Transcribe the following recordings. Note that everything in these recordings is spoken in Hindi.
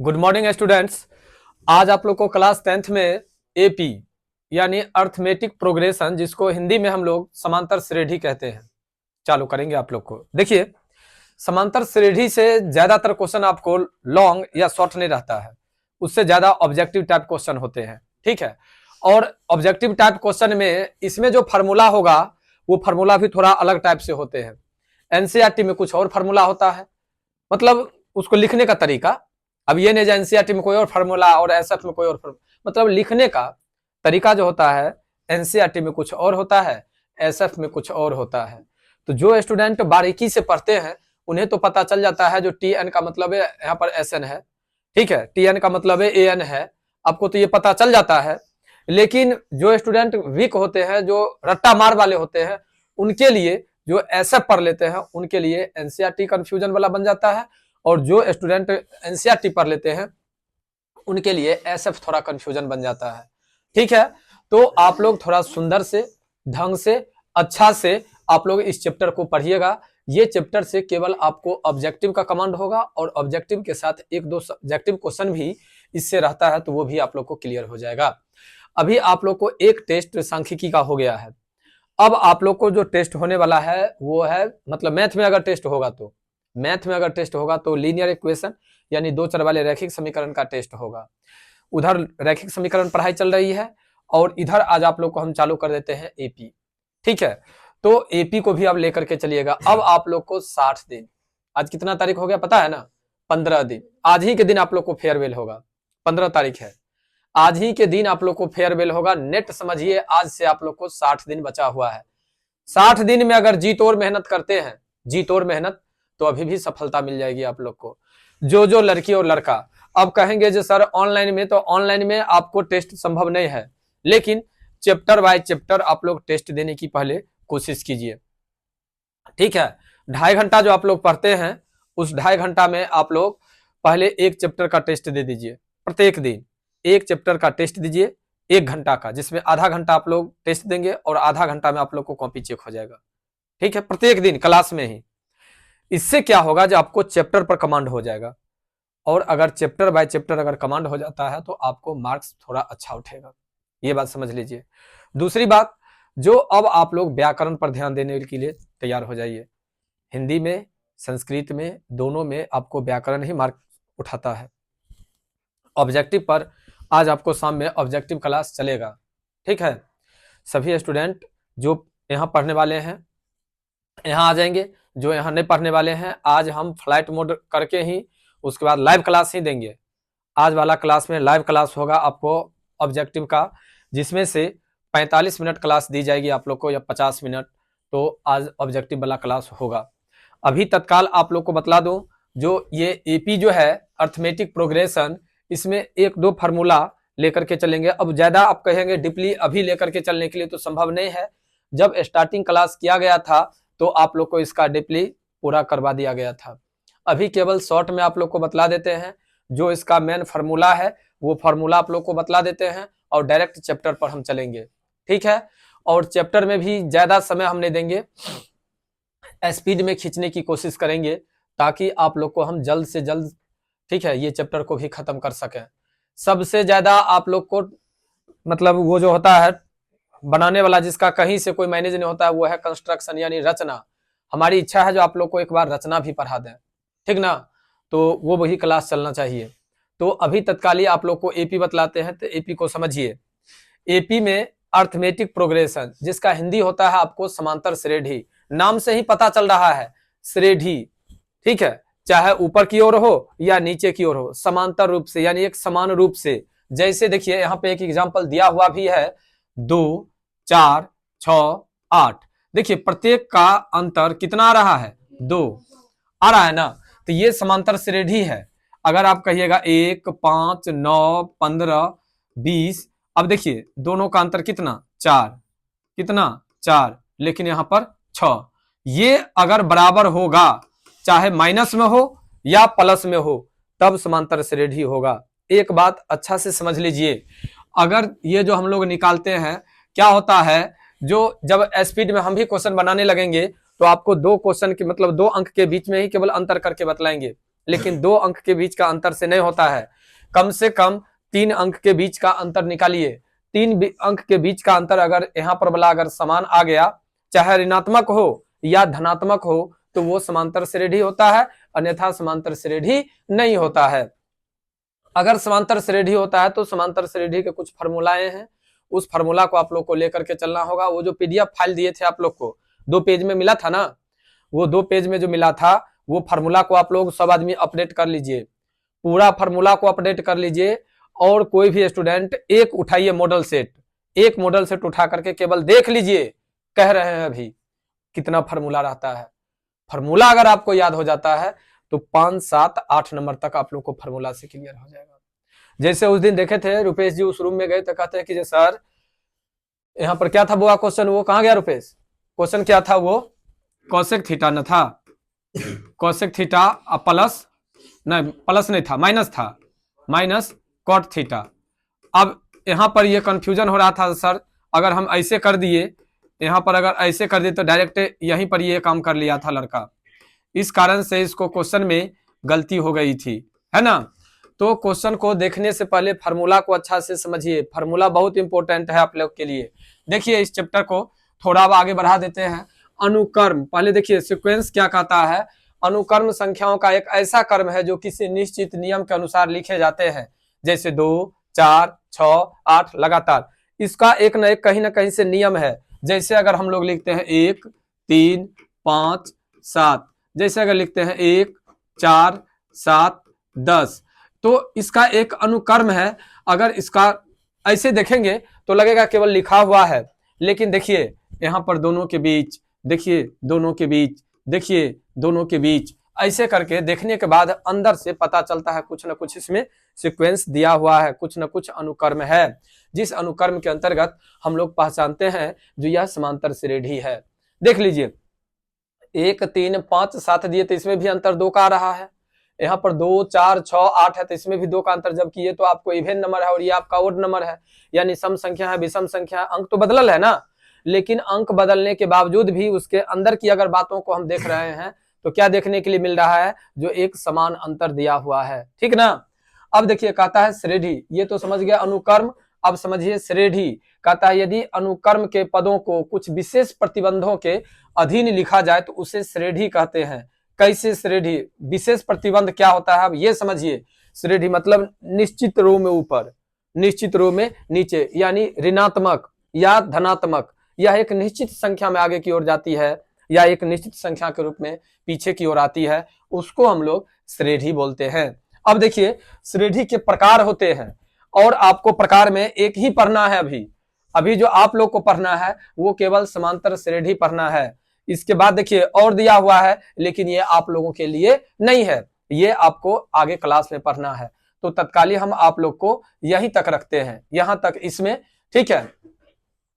Good morning students. आज आप लोग को क्लास 10th में एपी यानी अर्थमेटिक प्रोग्रेशन, जिसको हिंदी में हम लोग समांतर श्रेणी कहते हैं, चालू करेंगे। आप लोग को देखिए, समांतर श्रेणी से ज्यादातर क्वेश्चन आपको लॉन्ग या शॉर्ट नहीं रहता है, उससे ज्यादा ऑब्जेक्टिव टाइप क्वेश्चन होते हैं। ठीक है, और ऑब्जेक्टिव टाइप क्वेश्चन में इसमें जो फार्मूला होगा वो फार्मूला भी थोड़ा अलग टाइप से होते हैं। एनसीईआरटी में कुछ और फार्मूला होता है, मतलब उसको लिखने का तरीका। अब ये नहीं, एनसीईआरटी में कोई और फार्मूला और एसएफ में कोई और फार्मूला, मतलब लिखने का तरीका जो होता है एनसीईआरटी में कुछ और होता है, एसएफ में कुछ और होता है। तो जो स्टूडेंट बारीकी से पढ़ते हैं उन्हें तो पता चल जाता है, जो टी एन का मतलब है यहाँ पर एस एन है, ठीक है, टी एन का मतलब है ए एन है, आपको तो ये पता चल जाता है। लेकिन जो स्टूडेंट वीक होते हैं, जो रट्टा मार वाले होते हैं, उनके लिए जो एसएफ पढ़ लेते हैं उनके लिए एनसीईआरटी कंफ्यूजन वाला बन जाता है, और जो स्टूडेंट एनसीईआरटी पढ़ लेते हैं उनके लिए एसएफ थोड़ा कंफ्यूजन बन जाता है। ठीक है, तो आप लोग थोड़ा सुंदर से, ढंग से, अच्छा से आप लोग इस चैप्टर को पढ़िएगा। ये चैप्टर से केवल आपको ऑब्जेक्टिव का कमांड होगा, और ऑब्जेक्टिव के साथ एक दो सब्जेक्टिव क्वेश्चन भी इससे रहता है, तो वो भी आप लोग को क्लियर हो जाएगा। अभी आप लोग को एक टेस्ट सांख्यिकी का हो गया है। अब आप लोग को जो टेस्ट होने वाला है वो है, मतलब मैथ में अगर टेस्ट होगा तो लीनियर इक्वेशन यानी दो चर वाले रैखिक समीकरण का टेस्ट होगा। उधर रैखिक समीकरण पढ़ाई चल रही है, और इधर आज आप लोग को हम चालू कर देते हैं एपी। ठीक है, तो एपी को भी आप लेकर के चलिएगा। अब आप लोग को 60 दिन, आज कितना तारीख हो गया पता है ना, 15 दिन। आज ही के दिन आप लोग को फेयरवेल होगा, 15 तारीख है, आज ही के दिन आप लोग को फेयरवेल होगा। नेट समझिए, आज से आप लोग को 60 दिन बचा हुआ है। 60 दिन में अगर जी तोड़ मेहनत करते हैं, जी तोड़ मेहनत, तो अभी भी सफलता मिल जाएगी आप लोग को। जो लड़की और लड़का अब कहेंगे जो सर ऑनलाइन में, तो ऑनलाइन में आपको टेस्ट संभव नहीं है, लेकिन चैप्टर बाय चैप्टर आप लोग टेस्ट देने की पहले कोशिश कीजिए। ठीक है, 2.5 घंटा जो आप लोग पढ़ते हैं, उस 2.5 घंटा में आप लोग पहले एक चैप्टर का टेस्ट दे दीजिए। प्रत्येक दिन एक चैप्टर का टेस्ट दीजिए, 1 घंटा का, जिसमें आधा घंटा आप लोग टेस्ट देंगे और आधा घंटा में आप लोग को कॉपी चेक हो जाएगा। ठीक है, प्रत्येक दिन क्लास में ही। इससे क्या होगा, जो आपको चैप्टर पर कमांड हो जाएगा, और अगर चैप्टर बाय चैप्टर अगर कमांड हो जाता है तो आपको मार्क्स थोड़ा अच्छा उठेगा, ये बात समझ लीजिए। दूसरी बात, जो अब आप लोग व्याकरण पर ध्यान देने के लिए तैयार हो जाइए। हिंदी में, संस्कृत में, दोनों में आपको व्याकरण ही मार्क उठाता है। ऑब्जेक्टिव पर आज आपको शाम में ऑब्जेक्टिव क्लास चलेगा। ठीक है, सभी स्टूडेंट जो यहाँ पढ़ने वाले हैं यहाँ आ जाएंगे, जो यहाँ नहीं पढ़ने वाले हैं आज हम फ्लाइट मोड करके ही उसके बाद लाइव क्लास ही देंगे। आज वाला क्लास में लाइव क्लास होगा आपको ऑब्जेक्टिव का, जिसमें से 45 मिनट क्लास दी जाएगी आप लोग को, या 50 मिनट, तो आज ऑब्जेक्टिव वाला क्लास होगा। अभी तत्काल आप लोग को बतला दूं, जो ये एपी जो है अर्थमेटिक प्रोग्रेशन, इसमें एक दो फार्मूला लेकर के चलेंगे। अब ज्यादा आप कहेंगे डीपली अभी लेकर के चलने के लिए तो संभव नहीं है। जब स्टार्टिंग क्लास किया गया था तो आप लोग को इसका डीपली पूरा करवा दिया गया था। अभी केवल शॉर्ट में आप लोग को बतला देते हैं, जो इसका मेन फार्मूला है वो फार्मूला आप लोग को बतला देते हैं, और डायरेक्ट चैप्टर पर हम चलेंगे। ठीक है, और चैप्टर में भी ज्यादा समय हम नहीं देंगे, स्पीड में खींचने की कोशिश करेंगे, ताकि आप लोग को हम जल्द से जल्द, ठीक है, ये चैप्टर को भी खत्म कर सकें। सबसे ज्यादा आप लोग को, मतलब वो जो होता है बनाने वाला, जिसका कहीं से कोई मैनेज नहीं होता है, वो है कंस्ट्रक्शन यानी रचना। हमारी इच्छा है जो आप लोग को एक बार रचना भी पढ़ा दें, ठीक ना, तो वो वही क्लास चलना चाहिए। तो अभी तत्काली आप लोग को एपी बतलाते हैं, तो एपी को समझिए। एपी में अर्थमेटिक प्रोग्रेशन, जिसका हिंदी होता है आपको समांतर श्रेणी, नाम से ही पता चल रहा है श्रेणी। ठीक है, चाहे ऊपर की ओर हो या नीचे की ओर हो, समांतर रूप से यानी एक समान रूप से। जैसे देखिए यहाँ पे एक एग्जांपल दिया हुआ भी है, 2, 4, 6, 8। देखिए प्रत्येक का अंतर कितना आ रहा है, 2 आ रहा है ना, तो ये समांतर श्रेणी है। अगर आप कहिएगा 1, 5, 9, 15, 20, अब देखिए दोनों का अंतर कितना, 4, कितना 4, लेकिन यहां पर 6। ये अगर बराबर होगा, चाहे माइनस में हो या प्लस में हो, तब समांतर श्रेणी होगा। एक बात अच्छा से समझ लीजिए, अगर ये जो हम लोग निकालते हैं, क्या होता है, जो जब स्पीड में हम भी क्वेश्चन बनाने लगेंगे तो आपको 2 क्वेश्चन के, मतलब 2 अंक के बीच में ही केवल अंतर करके बतलाएंगे। लेकिन 2 अंक के बीच का अंतर से नहीं होता है। कम से कम 3 अंक के बीच का अंतर निकालिए। 3 अंक के बीच का अंतर अगर यहाँ पर वाला अगर समान आ गया, चाहे ऋणात्मक हो या धनात्मक हो, तो वो समांतर श्रेणी होता है, अन्यथा समांतर श्रेणी नहीं होता है। अगर समांतर श्रेणी होता है तो समांतर श्रेणी के कुछ फॉर्मूलाएं हैं, उस फॉर्मूला को आप लोग को लेकर के चलना होगा। वो जो पीडीएफ फाइल दिए थे आप लोग को 2 पेज में मिला था ना, वो 2 पेज में जो मिला था वो फॉर्मूला को आप लोग सब आदमी अपडेट कर लीजिए, पूरा फॉर्मूला को अपडेट कर लीजिए। और कोई भी स्टूडेंट एक उठाइए मॉडल सेट, एक मॉडल सेट उठा करके केवल देख लीजिए, कह रहे हैं अभी कितना फॉर्मूला रहता है। फॉर्मूला अगर आपको याद हो जाता है तो 5, 7, 8 नंबर तक आप लोग को फॉर्मूला से क्लियर हो जाएगा। जैसे उस दिन देखे थे रुपेश जी उस रूम में गए तो कहते हैं कि सर यहाँ पर क्या था वो क्वेश्चन, वो कहाँ गया रुपेश? क्वेश्चन क्या था वो? कोसेक थीटा न था, कोसेक थीटा प्लस नहीं, प्लस नहीं था, माइनस था, माइनस कॉट थीटा। अब यहाँ पर ये कंफ्यूजन हो रहा था सर, अगर हम ऐसे कर दिए, यहाँ पर अगर ऐसे कर दिए तो डायरेक्ट यहीं पर ये काम कर लिया था लड़का, इस कारण से इसको क्वेश्चन में गलती हो गई थी, है ना। तो क्वेश्चन को देखने से पहले फार्मूला को अच्छा से समझिए, फार्मूला बहुत इंपॉर्टेंट है आप लोग के लिए। देखिए इस चैप्टर को थोड़ा अब आगे बढ़ा देते हैं। अनुकर्म, पहले देखिए सीक्वेंस क्या कहता है। अनुकर्म संख्याओं का एक ऐसा क्रम है जो किसी निश्चित नियम के अनुसार लिखे जाते हैं, जैसे 2, 4, 6, 8 लगातार। इसका एक न एक कहीं ना कहीं से नियम है। जैसे अगर हम लोग लिखते हैं 1, 3, 5, 7, जैसे अगर लिखते हैं 1, 4, 7, 10, तो इसका एक अनुक्रम है। अगर इसका ऐसे देखेंगे तो लगेगा केवल लिखा हुआ है, लेकिन देखिए यहाँ पर दोनों के बीच, देखिए दोनों के बीच, देखिए दोनों के बीच, ऐसे करके देखने के बाद अंदर से पता चलता है कुछ न कुछ इसमें सीक्वेंस दिया हुआ है, कुछ न कुछ अनुक्रम है, जिस अनुक्रम के अंतर्गत हम लोग पहचानते हैं जो यह समांतर श्रेणी है। देख लीजिए 1, 3, 5, 7 दिए तो इसमें भी अंतर 2 का आ रहा है। यहाँ पर 2, 4, 6, 8 है तो इसमें भी 2 का अंतर, जबकि ये तो आपको इवेन नंबर है और ये आपका ओड नंबर है, यानी सम संख्या है, विषम संख्या है, अंक तो बदलल है ना। लेकिन अंक बदलने के बावजूद भी उसके अंदर की अगर बातों को हम देख रहे हैं तो क्या देखने के लिए मिल रहा है? जो एक समान अंतर दिया हुआ है, ठीक ना। अब देखिए कहता है श्रेणी, ये तो समझ गया अनुक्रम। अब समझिए श्रेणी, कहता है यदि अनुक्रम के पदों को कुछ विशेष प्रतिबंधों के अधीन लिखा जाए तो उसे श्रेणी कहते हैं। कैसे श्रेणी? विशेष प्रतिबंध क्या होता है अब ये समझिए। श्रेणी मतलब निश्चित रो में ऊपर, निश्चित रो में नीचे, यानी ऋणात्मक या धनात्मक, यह एक निश्चित संख्या में आगे की ओर जाती है या एक निश्चित संख्या के रूप में पीछे की ओर आती है, उसको हम लोग श्रेणी बोलते हैं। अब देखिए श्रेणी के प्रकार होते हैं और आपको प्रकार में एक ही पढ़ना है। अभी जो आप लोग को पढ़ना है वो केवल समांतर श्रेणी पढ़ना है। इसके बाद देखिए और दिया हुआ है, लेकिन ये आप लोगों के लिए नहीं है, ये आपको आगे क्लास में पढ़ना है। तो तत्कालीन हम आप लोग को यहीं तक रखते हैं, यहां तक इसमें, ठीक है।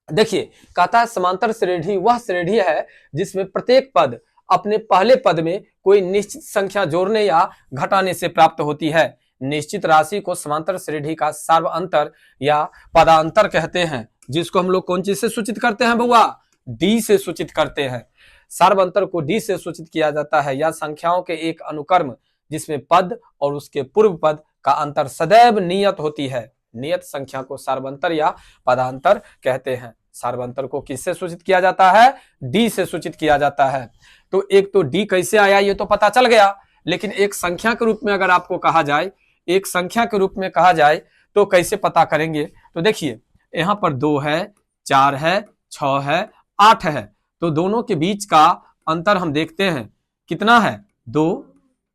देखिए कहता है समांतर श्रेणी वह श्रेणी है जिसमें प्रत्येक पद अपने पहले पद में कोई निश्चित संख्या जोड़ने या घटाने से प्राप्त होती है। निश्चित राशि को समांतर श्रेणी का सार्वअंतर या पदांतर कहते हैं, जिसको हम लोग कौन चीज से सूचित करते हैं बउआ? डी से सूचित करते हैं। सार्वअंतर को डी से सूचित किया जाता है, या संख्याओं के एक अनुक्रम जिसमें पद और उसके पूर्व पद का अंतर सदैव नियत होती है। नियत संख्या को सार्वअंतर या पदांतर कहते हैं। सार्वअंतर को किससे सूचित किया जाता है? डी से सूचित किया जाता है। तो एक तो डी कैसे आया ये तो पता चल गया, लेकिन एक संख्या के रूप में अगर आपको कहा जाए, एक संख्या के रूप में कहा जाए तो कैसे पता करेंगे? तो देखिए यहाँ पर 2 है, 4 है, 6 है, 8 है, तो दोनों के बीच का अंतर हम देखते हैं कितना है? 2।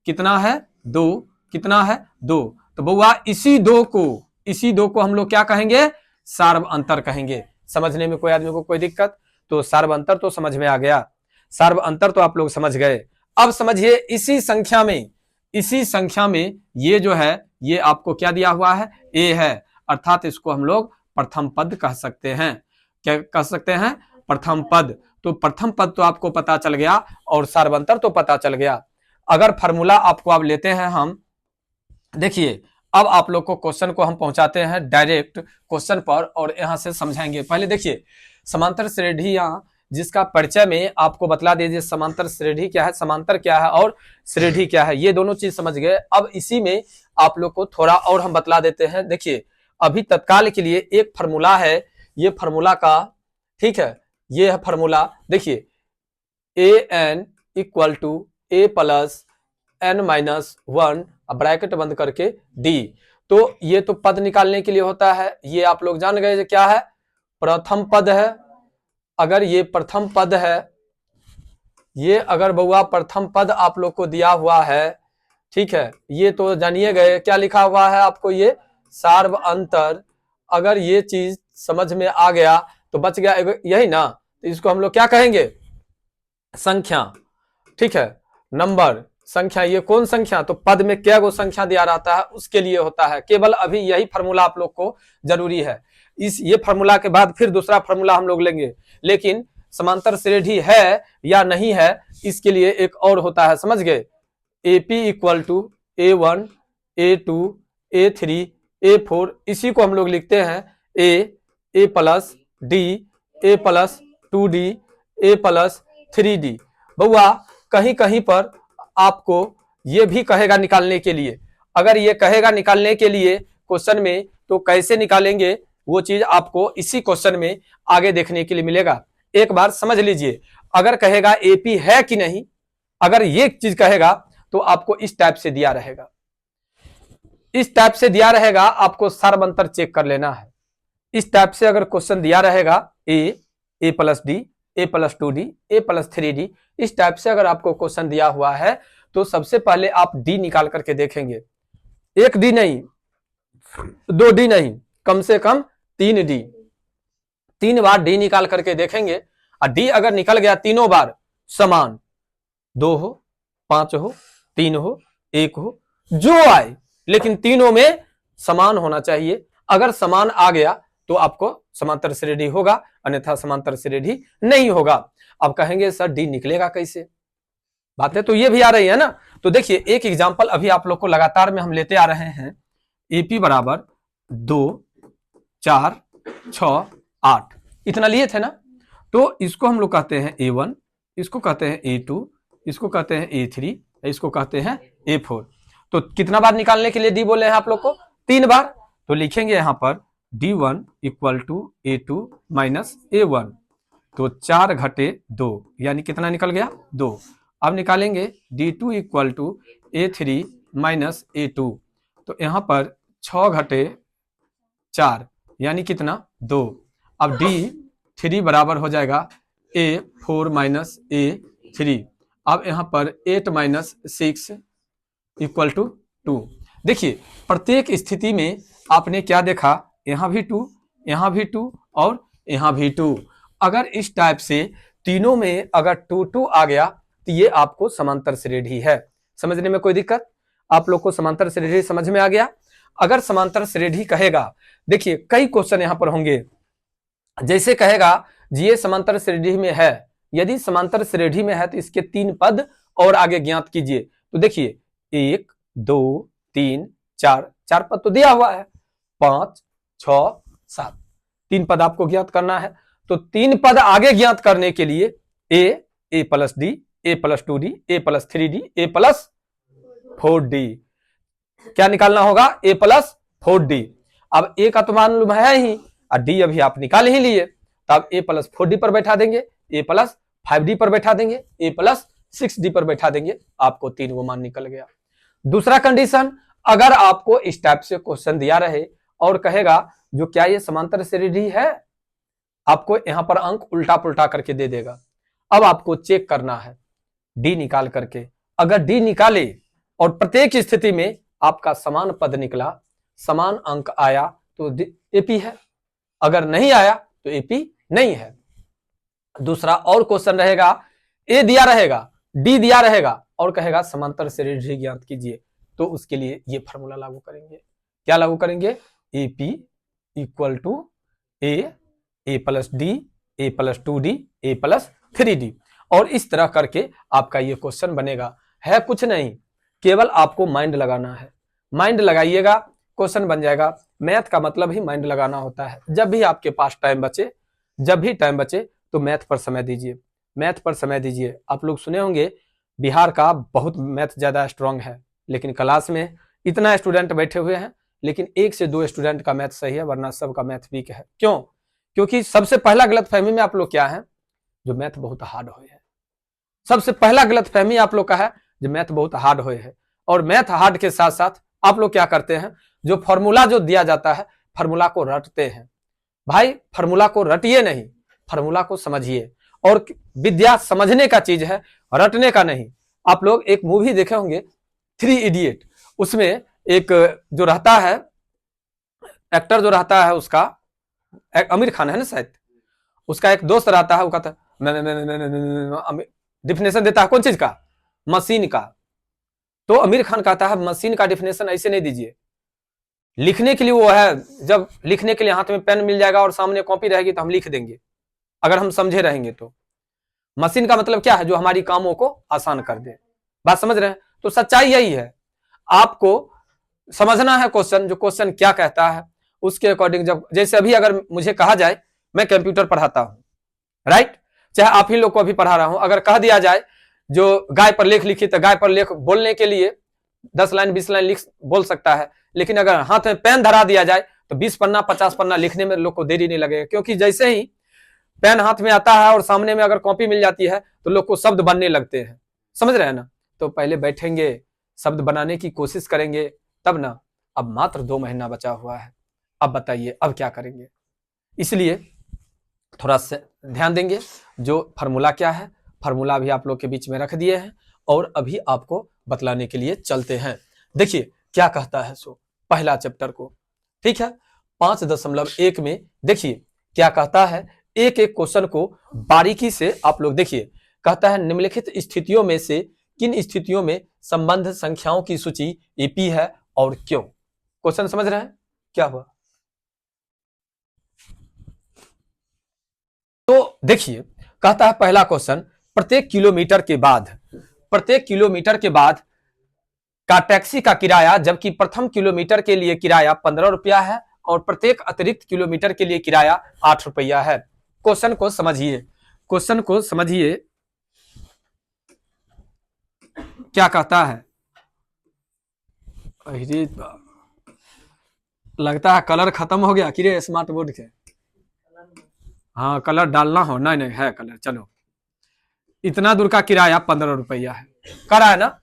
कितना है? 2। कितना है? 2। तो बउआ इसी दो को हम लोग क्या कहेंगे? सार्वअंतर कहेंगे। समझने में कोई आदमी को कोई दिक्कत? तो सार्वअंतर तो समझ में आ गया, सार्वअंतर तो आप लोग समझ गए। अब समझिए इसी संख्या में ये जो है ये आपको क्या दिया हुआ है? ए है, अर्थात इसको हम लोग प्रथम पद कह सकते हैं। क्या कह सकते हैं? प्रथम पद। तो प्रथम पद तो आपको पता चल गया और सार्वअंतर तो पता चल गया। अगर फार्मूला आपको आप लेते हैं हम, देखिए अब आप लोग को क्वेश्चन को हम पहुंचाते हैं डायरेक्ट क्वेश्चन पर और यहां से समझाएंगे। पहले देखिए समांतर श्रेणियां जिसका परिचय में आपको बतला दीजिए समांतर श्रेणी क्या है, समांतर क्या है और श्रेणी क्या है। ये दोनों चीज समझ गए। अब इसी में आप लोग को थोड़ा और हम बतला देते हैं। देखिए अभी तत्काल के लिए एक फॉर्मूला है, ये फॉर्मूला का, ठीक है, ये है फॉर्मूला। देखिए an equal to a plus n minus 1 bracket बंद करके d। तो ये तो पद निकालने के लिए होता है, ये आप लोग जान गए क्या है, प्रथम पद है। अगर ये प्रथम पद है, ये अगर बउआ प्रथम पद आप लोग को दिया हुआ है, ठीक है, ये तो जानिए गए क्या लिखा हुआ है आपको, ये सार्व अंतर। अगर ये चीज समझ में आ गया तो बच गया, यही ना। तो इसको हम लोग क्या कहेंगे, संख्या, ठीक है, नंबर, संख्या। ये कौन संख्या, तो पद में क्या गो संख्या दिया रहता है उसके लिए होता है। केवल अभी यही फार्मूला आप लोग को जरूरी है। ये फार्मूला के बाद फिर दूसरा फार्मूला हम लोग लेंगे, लेकिन समांतर श्रेणी है या नहीं है इसके लिए एक और होता है, समझ गए। AP equal to A1 A2 A3 A4, इसी को हम लोग लिखते हैं A plus D A plus 2D A plus 3D। बउआ कहीं कहीं पर आपको ये भी कहेगा निकालने के लिए, अगर ये कहेगा निकालने के लिए क्वेश्चन में, तो कैसे निकालेंगे वो चीज आपको इसी क्वेश्चन में आगे देखने के लिए मिलेगा। एक बार समझ लीजिए, अगर कहेगा AP है कि नहीं, अगर ये चीज कहेगा तो आपको इस टाइप से दिया रहेगा, इस टाइप से दिया रहेगा, आपको सार्व अंतर चेक कर लेना है। इस टाइप से अगर क्वेश्चन दिया रहेगा A plus D A plus 2D A plus 3D, इस टाइप से अगर आपको क्वेश्चन दिया हुआ है तो सबसे पहले आप D निकाल करके देखेंगे। 1D नहीं, 2D नहीं, कम से कम 3D, 3 बार D निकाल करके देखेंगे। और D अगर निकल गया तीनों बार समान, 2 हो 5 हो 3 हो 1 हो, जो आए, लेकिन तीनों में समान होना चाहिए। अगर समान आ गया तो आपको समांतर श्रेणी होगा, अन्यथा समांतर श्रेणी नहीं होगा। अब कहेंगे सर D निकलेगा कैसे, बातें तो ये भी आ रही है ना। तो देखिए एक एग्जांपल अभी आप लोग को लगातार में हम लेते आ रहे हैं। AP बराबर 2 4 6 8, इतना लिए थे ना। तो इसको हम लोग कहते हैं A1, इसको कहते हैं A2, इसको कहते हैं A3, इसको कहते हैं A4। तो कितना बार निकालने के लिए D बोले हैं आप लोग को, 3 बार। तो लिखेंगे यहां पर D1 equal to A2 minus A1, तो 4 घटे 2 यानी कितना निकल गया, 2। अब निकालेंगे D2 equal to A3 minus A2, तो यहां पर 6 घटे 4 यानी कितना, 2। अब D3 बराबर हो जाएगा A4 माइनस A3। अब यहां पर 8 माइनस 6 इक्वल टू 2। देखिए प्रत्येक स्थिति में आपने क्या देखा, यहां भी 2, यहां भी 2 और यहां भी 2। अगर इस टाइप से तीनों में अगर 2 2 आ गया तो ये आपको समांतर श्रेणी है। समझने में कोई दिक्कत, आप लोग को समांतर श्रेणी समझ में आ गया। अगर समांतर श्रेणी कहेगा, देखिए कई क्वेश्चन यहां पर होंगे, जैसे कहेगा जी ये समांतर श्रेणी में है, यदि समांतर श्रेणी में है तो इसके 3 पद और आगे ज्ञात कीजिए। तो देखिए 1 2 3 4, 4 पद तो दिया हुआ है, 5 6 7, 3 पद आपको ज्ञात करना है। तो 3 पद आगे ज्ञात करने के लिए A plus D A plus 2D A plus 3D A plus 4D, क्या निकालना होगा, A प्लस 4D। अब A का तो मालूम है ही, और D अभी आप निकाल ही लिए, तो अब A प्लस 4D पर बैठा देंगे, A प्लस 5D पर बैठा देंगे, A प्लस 6D पर बैठा देंगे, आपको 3 वो मान निकल गया। दूसरा कंडीशन, अगर आपको इस टाइप से क्वेश्चन दिया रहे और कहेगा जो क्या ये समांतर श्रेणी है, आपको यहां पर अंक उल्टा पुल्टा करके दे देगा। अब आपको चेक करना है D निकाल करके, अगर D निकाले और प्रत्येक स्थिति में आपका समान पद निकला, समान अंक आया तो AP है, अगर नहीं आया तो AP नहीं है। दूसरा और क्वेश्चन रहेगा, A दिया रहेगा D दिया रहेगा और कहेगा समांतर श्रेणी ज्ञात कीजिए, तो उसके लिए ये फार्मूला लागू करेंगे। क्या लागू करेंगे, AP equal to A plus D A plus 2D A plus 3D, और इस तरह करके आपका ये क्वेश्चन बनेगा। है कुछ नहीं, केवल आपको माइंड लगाना है, माइंड लगाइएगा क्वेश्चन बन जाएगा। मैथ का मतलब ही माइंड लगाना होता है। जब भी आपके पास टाइम बचे, जब भी टाइम बचे तो मैथ पर समय दीजिए, मैथ पर समय दीजिए। आप लोग सुने होंगे बिहार का बहुत मैथ ज्यादा स्ट्रांग है, लेकिन क्लास में इतना स्टूडेंट बैठे हुए हैं, लेकिन 1 से 2 स्टूडेंट का मैथ सही है, वरना सबका मैथ वीक है। क्यों? क्योंकि सबसे पहला गलत फहमी में आप लोग क्या है, जो मैथ बहुत हार्ड हुए है। सबसे पहला गलत फहमी आप लोग का है जो मैथ बहुत हार्ड हुए है। और मैथ हार्ड के साथ साथ आप लोग क्या करते हैं, जो फॉर्मूला जो दिया जाता है, फॉर्मूला को रटते हैं। भाई फॉर्मूला को रटिए नहीं, फॉर्मूला को समझिए। और विद्या समझने का चीज है, रटने का नहीं। आप लोग एक मूवी देखे होंगे 3 इडियट, उसमें एक जो रहता है एक्टर जो रहता है उसका, आमिर खान है ना शायद, उसका एक दोस्त रहता है, वो कहता है डिफिनेशन देता है कौन चीज का, मशीन का। तो आमिर खान कहता है मशीन का डिफिनेशन ऐसे नहीं दीजिए, लिखने के लिए वो है, जब लिखने के लिए हाथ में पेन मिल जाएगा और सामने कॉपी रहेगी तो हम लिख देंगे, अगर हम समझे रहेंगे तो। मशीन का मतलब क्या है, जो हमारी कामों को आसान कर दे। बात समझ रहे हैं? तो सच्चाई यही है, आपको समझना है क्वेश्चन, जो क्वेश्चन क्या कहता है उसके अकॉर्डिंग। जब जैसे अभी अगर मुझे कहा जाए, मैं कंप्यूटर पढ़ाता हूं, राइट, चाहे आप ही लोग को अभी पढ़ा रहा हूं, अगर कह दिया जाए जो गाय पर लेख लिखी, तो गाय पर लेख बोलने के लिए 10 लाइन 20 लाइन लिख बोल सकता है, लेकिन अगर हाथ में पेन धरा दिया जाए तो 20 पन्ना 50 पन्ना लिखने में लोग को देरी नहीं लगेगा। क्योंकि जैसे ही पेन हाथ में आता है और सामने में अगर कॉपी मिल जाती है तो लोग को शब्द बनने लगते हैं। समझ रहे हैं ना? तो पहले बैठेंगे, शब्द बनाने की कोशिश करेंगे, तब ना। अब मात्र 2 महीना बचा हुआ है, अब बताइए अब क्या करेंगे। इसलिए थोड़ा सा ध्यान देंगे। जो फार्मूला क्या है, फार्मूला भी आप लोग के बीच में रख दिए हैं, और अभी आपको बतलाने के लिए चलते हैं। देखिए क्या कहता है सो पहला चैप्टर को, ठीक है, 5.1 में देखिए क्या कहता है। एक एक क्वेश्चन को बारीकी से आप लोग देखिए। कहता है निम्नलिखित स्थितियों में से किन स्थितियों में संबंध संख्याओं की सूची एपी है और क्यों? क्वेश्चन समझ रहे हैं क्या हुआ? तो देखिए कहता है पहला क्वेश्चन, प्रत्येक किलोमीटर के बाद का टैक्सी का किराया, जबकि प्रथम किलोमीटर के लिए किराया 15 रुपया है और प्रत्येक अतिरिक्त किलोमीटर के लिए किराया 8 रुपया है। क्वेश्चन को समझिए, क्वेश्चन को समझिए क्या कहता है। लगता है कलर खत्म हो गया कि रे स्मार्ट बोर्ड के। हाँ कलर डालना हो, नहीं नहीं है कलर। चलो, इतना दूर का किराया 15 रुपया है, करा है ना।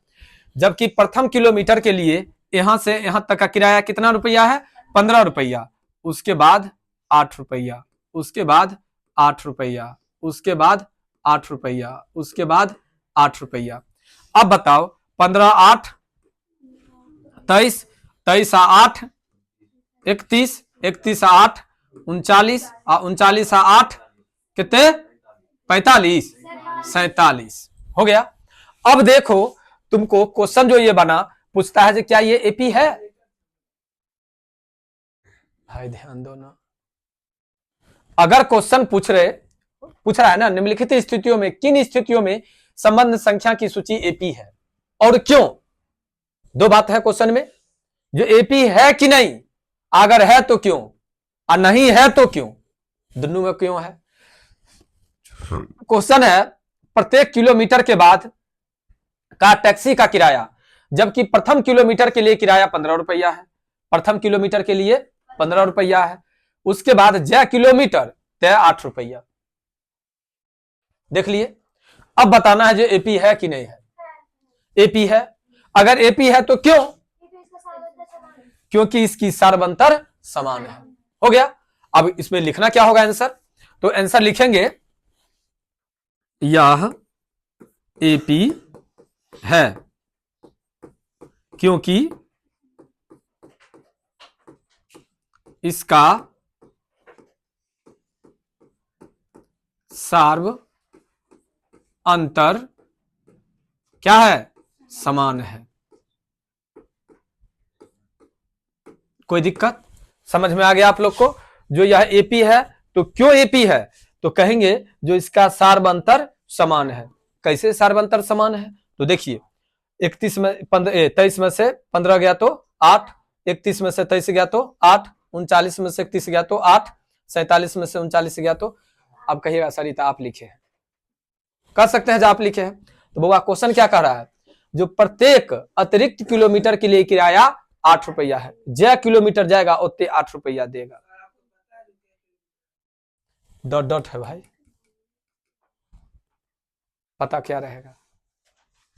जबकि प्रथम किलोमीटर के लिए यहां से यहां तक का किराया कितना रुपया है, 15 रुपया। उसके बाद 8 रुपया, उसके बाद 8 रुपया, उसके बाद 8 रुपया, उसके बाद 8 रुपया। अब बताओ 15 8 23, 23 8 31, 31 8 39, 39 8 कितने, 45 47 हो गया। अब देखो तुमको क्वेश्चन जो ये बना पूछता है कि क्या ये एपी है? भाई ध्यान दो ना, अगर क्वेश्चन पूछ रहा है ना निम्नलिखित स्थितियों में किन स्थितियों में संबंध संख्या की सूची एपी है और क्यों, दो बात है क्वेश्चन में। जो एपी है कि नहीं, अगर है तो क्यों, और नहीं है तो क्यों, दोनों में क्यों है। क्वेश्चन है प्रत्येक किलोमीटर के बाद का टैक्सी का किराया, जबकि प्रथम किलोमीटर के लिए किराया 15 रुपया है, प्रथम किलोमीटर के लिए 15 रुपया है। उसके बाद जय किलोमीटर तय 8 रुपया। देख लिए। अब बताना है जो एपी है कि नहीं है। एपी है, अगर एपी है तो क्यों, क्योंकि इसकी सार्वंतर समान है। हो गया। अब इसमें लिखना क्या होगा आंसर, तो आंसर लिखेंगे यह एपी है क्योंकि इसका सार्व अंतर क्या है, समान है। कोई दिक्कत समझ में आ गया आप लोग को? जो यह एपी है तो क्यों एपी है, तो कहेंगे जो इसका सार्वंतर समान है। कैसे सार्वंतर समान है, तो देखिए 31 में 23 में से 15 गया तो 8, 31 में से 23 गया तो 8, 39 में से 31 गया तो 8, 47 में से 39 गया तो आप कहिएगा सर इतना आप लिखे हैं, कर सकते हैं जो आप लिखे हैं। तो बउआ क्वेश्चन क्या कह रहा है, जो प्रत्येक अतिरिक्त किलोमीटर के लिए किराया 8 रुपया है, जय किलोमीटर जाएगा उतने 8 रुपया देगा। डॉट डॉट है भाई, पता क्या रहेगा।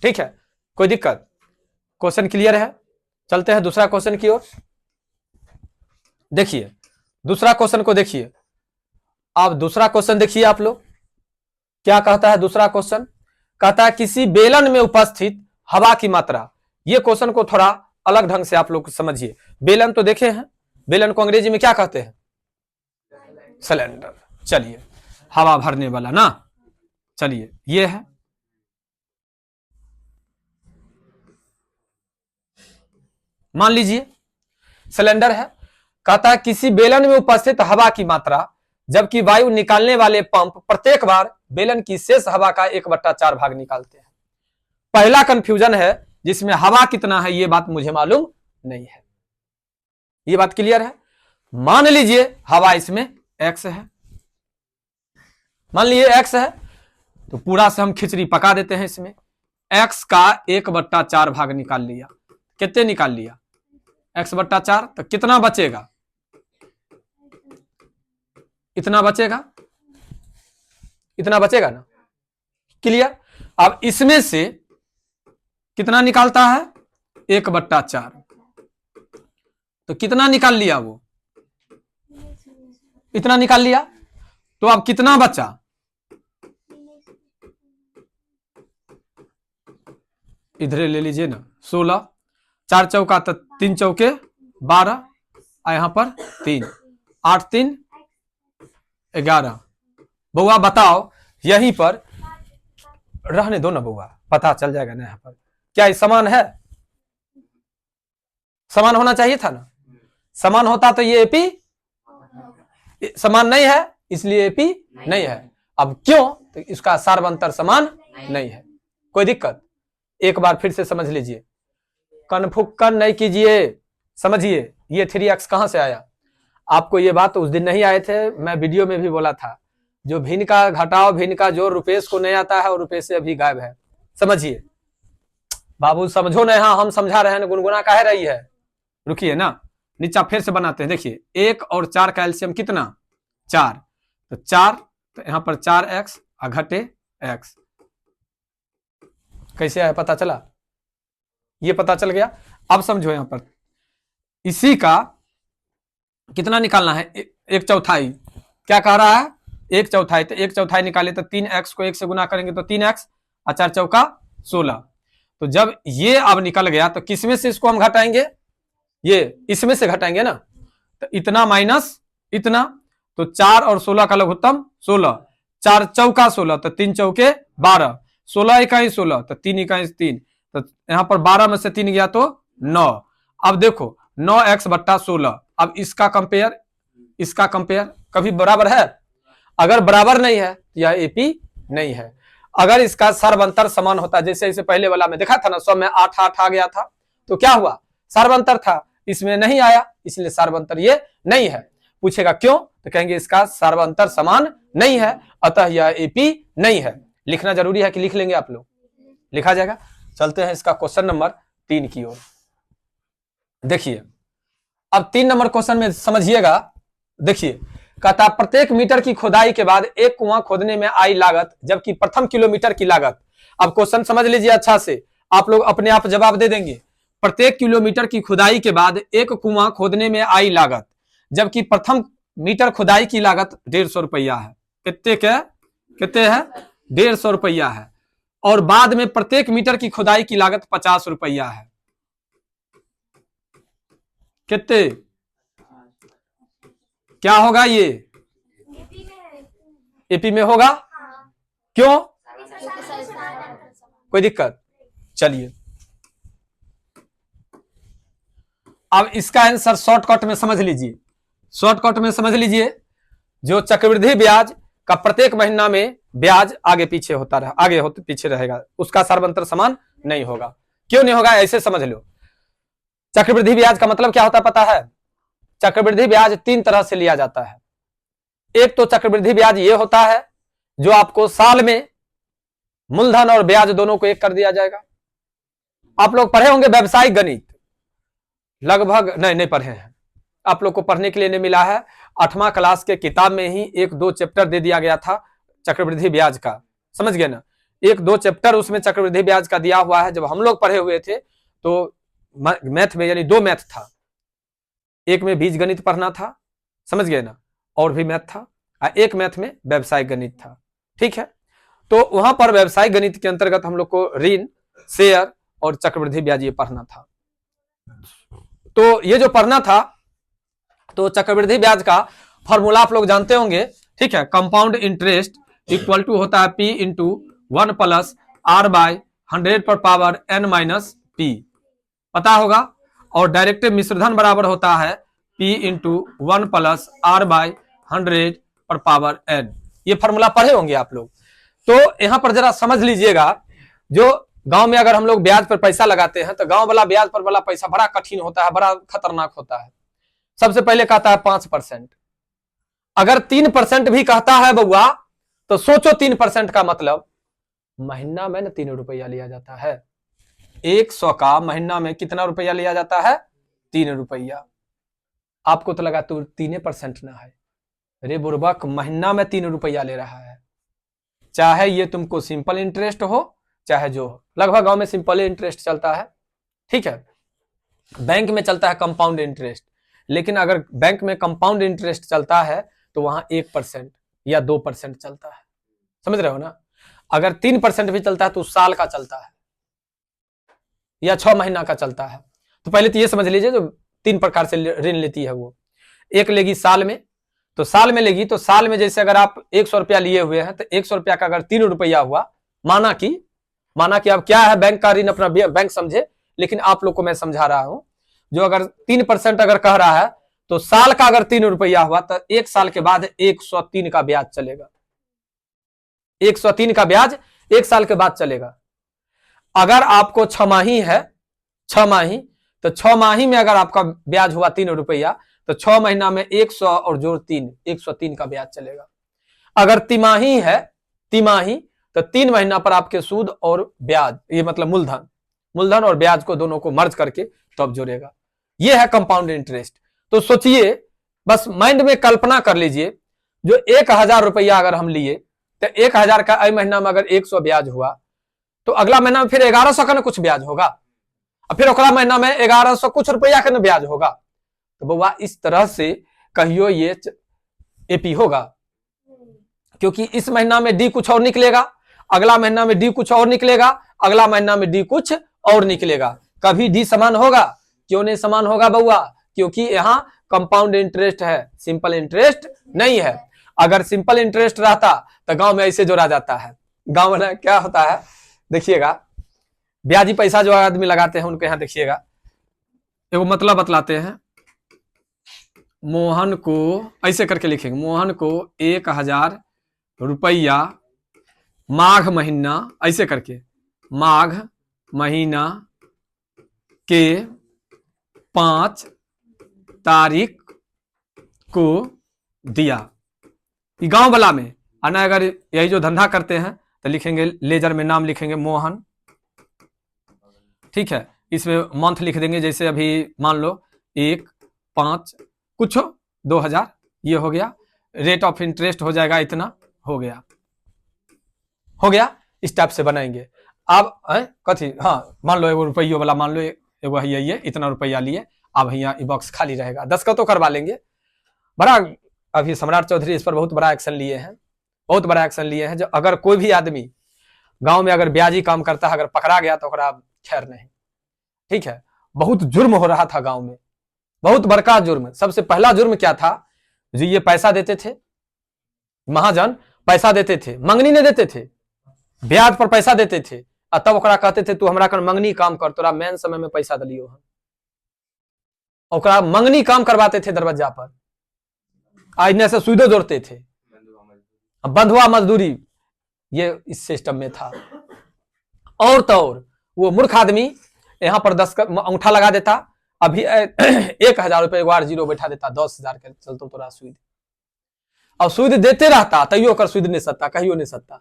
ठीक है, कोई दिक्कत, क्वेश्चन क्लियर है। चलते हैं दूसरा क्वेश्चन की ओर। देखिए दूसरा क्वेश्चन को देखिए, आप दूसरा क्वेश्चन देखिए आप लोग क्या कहता है। दूसरा क्वेश्चन कहता है किसी बेलन में उपस्थित हवा की मात्रा। ये क्वेश्चन को थोड़ा अलग ढंग से आप लोग समझिए। बेलन तो देखे हैं, बेलन को अंग्रेजी में क्या कहते हैं, सिलेंडर। चलिए हवा भरने वाला ना, चलिए ये है, मान लीजिए सिलेंडर है। कहता है किसी बेलन में उपस्थित हवा की मात्रा, जबकि वायु निकालने वाले पंप प्रत्येक बार बेलन की शेष हवा का 1/4 भाग निकालते हैं। पहला कंफ्यूजन है जिसमें हवा कितना है ये बात मुझे मालूम नहीं है। ये बात क्लियर है। मान लीजिए हवा इसमें x है, मान लीजिए x है, तो पूरा से हम खिचड़ी पका देते हैं। इसमें x का 1/4 भाग निकाल लिया। कितने निकाल लिया, x/4, तो कितना बचेगा, इतना बचेगा, इतना बचेगा ना। क्लियर। अब इसमें से कितना निकालता है, 1/4, तो कितना निकाल लिया, वो इतना निकाल लिया। तो अब कितना बचा, इधर ले लीजिए ना, 16, 4 चौका तो 3 चौके 12, यहां पर 3, 8 3 11। बउआ बताओ यहीं पर रहने दो ना बउआ, पता चल जाएगा ना। यहाँ पर क्या ये समान है, समान होना चाहिए था ना। समान होता तो ये एपी, समान नहीं है इसलिए एपी नहीं है। अब क्यों, तो इसका सार्वंतर समान नहीं है। कोई दिक्कत, एक बार फिर से समझ लीजिए, कन्फुक्कन नहीं कीजिए, समझिए ये 3x कहां से आया। आपको ये बात उस दिन नहीं आए थे, मैं वीडियो में भी बोला था, जो भिन्न का घटाओ भिन्न का जोड़ रुपेश को नहीं आता है और रुपेश से अभी गायब है। समझिए बाबू, समझो ना, यहां हम समझा रहे हैं, गुनगुना काहे रही है। रुकिए ना, नीचा फिर से बनाते हैं। देखिए 1 और 4 का एलसीएम कितना, 4, तो 4, तो यहां पर 4x घटे x। कैसे आया पता चला, ये पता चल गया। अब समझो यहां पर इसी का कितना निकालना है, 1/4। क्या कह रहा है, 1/4, तो 1/4 निकाले तो 3x को 1 से गुना करेंगे तो 3x, और 4 चौका 16। तो जब ये अब निकल गया तो किसमें से इसको हम घटाएंगे, ये इसमें से घटाएंगे ना। तो इतना माइनस इतना, तो 4 और 16 का लघुत्तम 16, 4 चौका 16, तो 3 चौके 12, 16 इकाई 16, तो 3 इकाई 3, तो यहां पर 12 में से 3 गया तो 9। अब देखो 9x/16। अब इसका कंपेयर, इसका कंपेयर कभी बराबर है, अगर बराबर नहीं है तो यह एपी नहीं है। अगर इसका सर्वंतर समान होता, जैसे इसे पहले वाला में देखा था ना, 100 में 8 8 आ गया था, तो क्या हुआ, सर्वंतर था, इसमें नहीं आया, इसलिए सर्वंतर ये नहीं है। पूछेगा क्यों, तो कहेंगे इसका सर्वंतर समान नहीं है, अतः यह एपी नहीं है। लिखना जरूरी है कि लिख लेंगे आप लोग, लिखा जाएगा। चलते हैं इसका क्वेश्चन नंबर 3 की ओर। देखिए अब 3 नंबर क्वेश्चन में समझिएगा। देखिए कहता प्रत्येक मीटर की खुदाई के बाद एक कुआं खोदने में आई लागत, जबकि प्रथम किलोमीटर की लागत। अब क्वेश्चन समझ लीजिए अच्छा से, आप लोग अपने आप जवाब दे देंगे। प्रत्येक किलोमीटर की खुदाई के बाद एक कुआं खोदने में आई लागत, जबकि प्रथम मीटर खुदाई की लागत 150 रुपया है। कितने है, 150 रुपया है। और बाद में प्रत्येक मीटर की खुदाई की लागत 50 रुपया है। कितने, क्या होगा, ये एपी में होगा। क्यों, कोई दिक्कत, चलिए अब इसका आंसर शॉर्टकट में समझ लीजिए। शॉर्टकट में समझ लीजिए, जो चक्रवृद्धि ब्याज का प्रत्येक महीना में ब्याज आगे पीछे होता रहा, आगे होते पीछे रहेगा, उसका सर्वंतर समान नहीं होगा। क्यों नहीं होगा, ऐसे समझ लो। चक्रवृद्धि ब्याज का मतलब क्या होता है पता है, चक्रवृद्धि ब्याज 3 तरह से लिया जाता है। एक तो चक्रवृद्धि ब्याज ये होता है जो आपको साल में मूलधन और ब्याज दोनों को एक कर दिया जाएगा। आप लोग पढ़े होंगे व्यावसायिक गणित, लगभग नहीं पढ़े हैं, आप लोग को पढ़ने के लिए नहीं मिला है। 8वां क्लास के किताब में ही 1-2 चैप्टर दे दिया गया था चक्रवृद्धि ब्याज का, समझ गए ना। 1-2 चैप्टर उसमें चक्रवृद्धि ब्याज का दिया हुआ है। जब हम लोग पढ़े हुए थे तो मैथ में, यानी 2 मैथ था, एक में बीज गणित पढ़ना था, समझ गए ना, और भी मैथ था, एक मैथ में व्यवसायिक गणित था। ठीक है, तो वहां पर व्यवसायिक गणित के अंतर्गत हम लोग को ऋण, शेयर और चक्रवृद्धि ब्याज ये पढ़ना था। तो ये जो पढ़ना था, तो चक्रवृद्धि ब्याज का फॉर्मूला आप लोग जानते होंगे। ठीक है, कंपाउंड इंटरेस्ट इक्वल टू होता है P into 1 plus R by 100 पर पावर n - P, पता होगा। और डायरेक्टिव मिश्रधन बराबर होता है P into 1 plus R by 100 पर पावर n। ये फॉर्मूला पढ़े होंगे आप लोग। तो यहां पर जरा समझ लीजिएगा, जो गांव में अगर हम लोग ब्याज पर पैसा लगाते हैं तो गांव वाला ब्याज पर वाला पैसा बड़ा कठिन होता है, बड़ा खतरनाक होता है। सबसे पहले कहता है 5%, अगर 3% भी कहता है बउआ तो सोचो 3% का मतलब महीना में ना 3 रुपया लिया जाता है। 100 का महीना में कितना रुपया लिया जाता है? 3 रुपया। आपको तो लगा तो 3% ना है, अरे बुर्बक, महीना में 3 रुपया ले रहा है। चाहे ये तुमको सिंपल इंटरेस्ट हो चाहे जो हो, लगभग गांव में सिंपल इंटरेस्ट चलता है। ठीक है, बैंक में चलता है कंपाउंड इंटरेस्ट, लेकिन अगर बैंक में कंपाउंड इंटरेस्ट चलता है तो वहां 1% या 2% चलता है, समझ रहे हो ना। अगर 3% भी चलता है तो साल का चलता है या 6 महीना का चलता है। तो पहले तो ये समझ लीजिए, जो 3 प्रकार से ऋण लेती है वो, एक लेगी साल में, तो साल में लेगी तो साल में जैसे अगर आप 100 रुपया लिए हुए हैं तो 100 रुपया का अगर 3 रुपया हुआ, माना कि अब क्या है, बैंक का ऋण अपना बैंक समझे, लेकिन आप लोग को मैं समझा रहा हूं। जो अगर 3% अगर कह रहा है तो साल का अगर 3 रुपया हुआ तो 1 साल के बाद 103 का ब्याज चलेगा। 103 का ब्याज 1 साल के बाद चलेगा। अगर आपको 6 माही है, 6 माही, तो 6 माही में अगर आपका ब्याज हुआ 3 रुपया तो 6 महीना में 100 और जोड़ 3, 103 का ब्याज चलेगा। अगर तिमाही है, तिमाही, तो 3 महीना पर आपके सूद और ब्याज, ये मतलब मूलधन और ब्याज को दोनों को मर्ज करके तब जोड़ेगा। ये है कंपाउंड इंटरेस्ट। तो सोचिए, बस माइंड में कल्पना कर लीजिए, जो 1000 रुपया अगर हम लिए तो 1000 का अगले महीना में अगर 100 ब्याज हुआ तो अगला महीना में फिर 1100 का ना कुछ ब्याज होगा, और फिर अगला महीना में 1100 कुछ रुपया का ना ब्याज होगा। तो बउआ इस तरह से कहियो ये एपी होगा, क्योंकि इस महीना में डी कुछ और निकलेगा, अगला महीना में डी कुछ और निकलेगा, अगला महीना में डी कुछ और निकलेगा। कभी डी समान होगा? क्यों नहीं समान होगा बउआ? क्योंकि यहाँ कंपाउंड इंटरेस्ट है, सिंपल इंटरेस्ट नहीं है। अगर सिंपल इंटरेस्ट रहता तो गांव में ऐसे जोड़ा जाता है। गांव में क्या होता है, देखिएगा, ब्याजी पैसा जो आदमी लगाते हैं उनके यहाँ देखिएगा, एगो मतलब बतलाते हैं। मोहन को ऐसे करके लिखेंगे, मोहन को 1000 रुपया माघ महीना, ऐसे करके, माघ महीना के 5 तारीख को दिया। गांव वाला में आना, अगर यही जो धंधा करते हैं तो लिखेंगे, लेजर में नाम लिखेंगे मोहन। ठीक है, इसमें मंथ लिख देंगे, जैसे अभी मान लो 1/5 कुछ 2000, ये हो गया। रेट ऑफ इंटरेस्ट हो जाएगा इतना, हो गया इस टाइप से बनाएंगे। अब कथी, हाँ मान लो एगो रुपये वाला, मान लो एगो है ये इतना रुपया लिए, अब यहाँ बॉक्स खाली रहेगा, 10 का तो करवा लेंगे। बड़ा अभी सम्राट चौधरी इस पर बहुत बड़ा एक्शन लिए हैं, जो अगर कोई भी आदमी गांव में अगर ब्याजी काम करता है, अगर पकड़ा गया तो खैर नहीं। ठीक है, बहुत जुर्म हो रहा था गांव में, बहुत बड़का जुर्म। सबसे पहला जुर्म क्या था, जो ये पैसा देते थे, महाजन पैसा देते थे, मंगनी नहीं देते थे, ब्याज पर पैसा देते थे, और तब ओकरा कहते थे तू हमरा कर मंगनी काम कर, तोरा मेन समय में पैसा दिलियो हम। ओकरा मंगनी काम करवाते थे दरवाजा पर, आईने से सूदो जोड़ते थे, बंधुआ मजदूरी, ये इस सिस्टम में था। और तो और वो मूर्ख आदमी यहाँ पर 10 का अंगूठा लगा देता, अभी 1000 रुपये 1 बार जीरो बैठा देता, 10,000 के चलते तोरा सूद। और सूद देते रहता तैयो कर सूद नहीं सकता, कहियो नहीं सकता।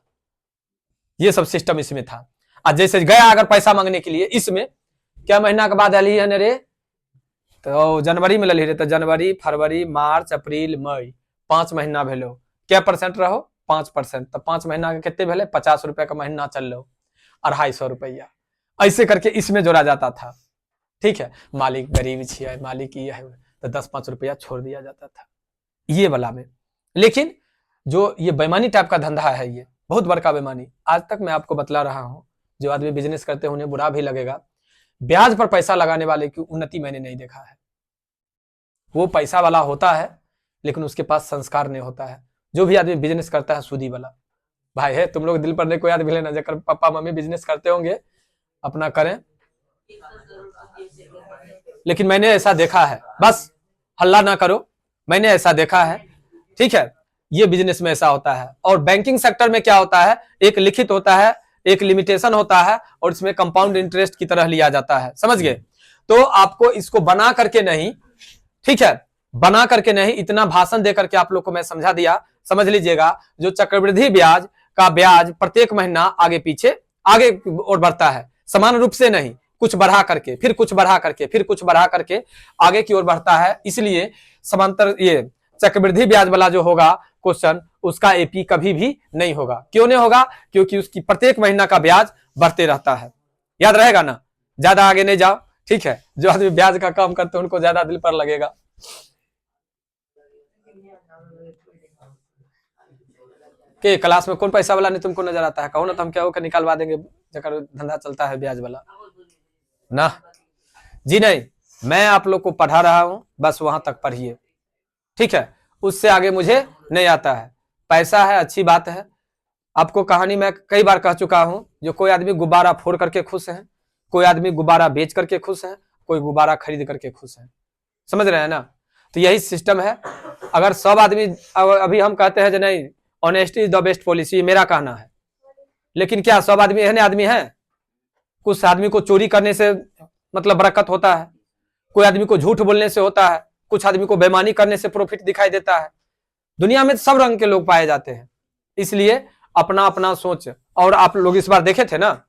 ये सब सिस्टम इसमें था। आज जैसे गया अगर पैसा मांगने के लिए, इसमें क्या महीना के बाद अली है रे, तो जनवरी में लली रे, तो जनवरी फरवरी मार्च अप्रैल मई 5 महीना भेलो, क्या परसेंट रहो 5%, तो 5 महीना के कितने भेले 50 रुपया का महीना चल लो, 250 रुपया ऐसे करके इसमें जोड़ा जाता था। ठीक है, मालिक गरीब छिए, मालिक ये है, तो 10-5 रुपया छोड़ दिया जाता था ये वाला में। लेकिन जो ये बेईमानी टाइप का धंधा है, ये बहुत बड़का बेईमानी। आज तक मैं आपको बतला रहा हूं, जो आदमी बिजनेस करते हैं उन्हें बुरा भी लगेगा, ब्याज पर पैसा लगाने वाले की उन्नति मैंने नहीं देखा है। वो पैसा वाला होता है लेकिन उसके पास संस्कार नहीं होता है। जो भी आदमी बिजनेस करता है सूदी वाला भाई है। तुम लोग दिल पर नहीं कोई आदमी लेना, जब पापा मम्मी बिजनेस करते होंगे अपना करें, लेकिन मैंने ऐसा देखा है, बस हल्ला ना करो, मैंने ऐसा देखा है। ठीक है, ये बिजनेस में ऐसा होता है। और बैंकिंग सेक्टर में क्या होता है, एक लिखित होता है, एक लिमिटेशन होता है, और इसमें कंपाउंड इंटरेस्ट की तरह लिया जाता है, समझ गए। तो आपको इसको बना करके नहीं, ठीक है, बना करके नहीं, इतना भाषण दे करके आप लोग को मैं समझा दिया, समझ लीजिएगा। जो चक्रवृद्धि ब्याज का ब्याज प्रत्येक महीना आगे पीछे आगे और बढ़ता है, समान रूप से नहीं, कुछ बढ़ा करके फिर कुछ बढ़ा करके फिर कुछ बढ़ा करके आगे की ओर बढ़ता है। इसलिए समांतर ये चक्रवृद्धि ब्याज वाला जो होगा क्वेश्चन, उसका एपी कभी भी नहीं होगा। क्यों नहीं होगा, क्योंकि उसकी प्रत्येक महीना का ब्याज बढ़ते रहता है। याद रहेगा ना, ज्यादा आगे नहीं जाओ, ठीक है। जो आदमी ब्याज का काम करते हैं उनको ज्यादा दिल पर लगेगा। के क्लास में कौन पैसा वाला नहीं तुमको नजर आता है, कहो ना, तो हम क्या होकर निकालवा देंगे, जकर धंधा चलता है ब्याज वाला ना। जी नहीं, मैं आप लोग को पढ़ा रहा हूं, बस वहां तक पढ़िए, ठीक है, उससे आगे मुझे नहीं आता है। पैसा है अच्छी बात है, आपको कहानी मैं कई बार कह चुका हूं। जो कोई आदमी गुब्बारा फोड़ करके खुश है, कोई आदमी गुब्बारा बेच करके खुश है, कोई गुब्बारा खरीद करके खुश है, समझ रहे हैं ना। तो यही सिस्टम है। अगर सब आदमी, अभी हम कहते हैं जो नहीं, honesty is the best policy, मेरा कहना है, लेकिन क्या सब आदमी एहने आदमी है? कुछ आदमी को चोरी करने से मतलब बरकत होता है, कोई आदमी को झूठ बोलने से होता है, कुछ आदमी को बेईमानी करने से प्रॉफिट दिखाई देता है। दुनिया में सब रंग के लोग पाए जाते हैं, इसलिए अपना अपना सोच। और आप लोग इस बार देखे थे ना,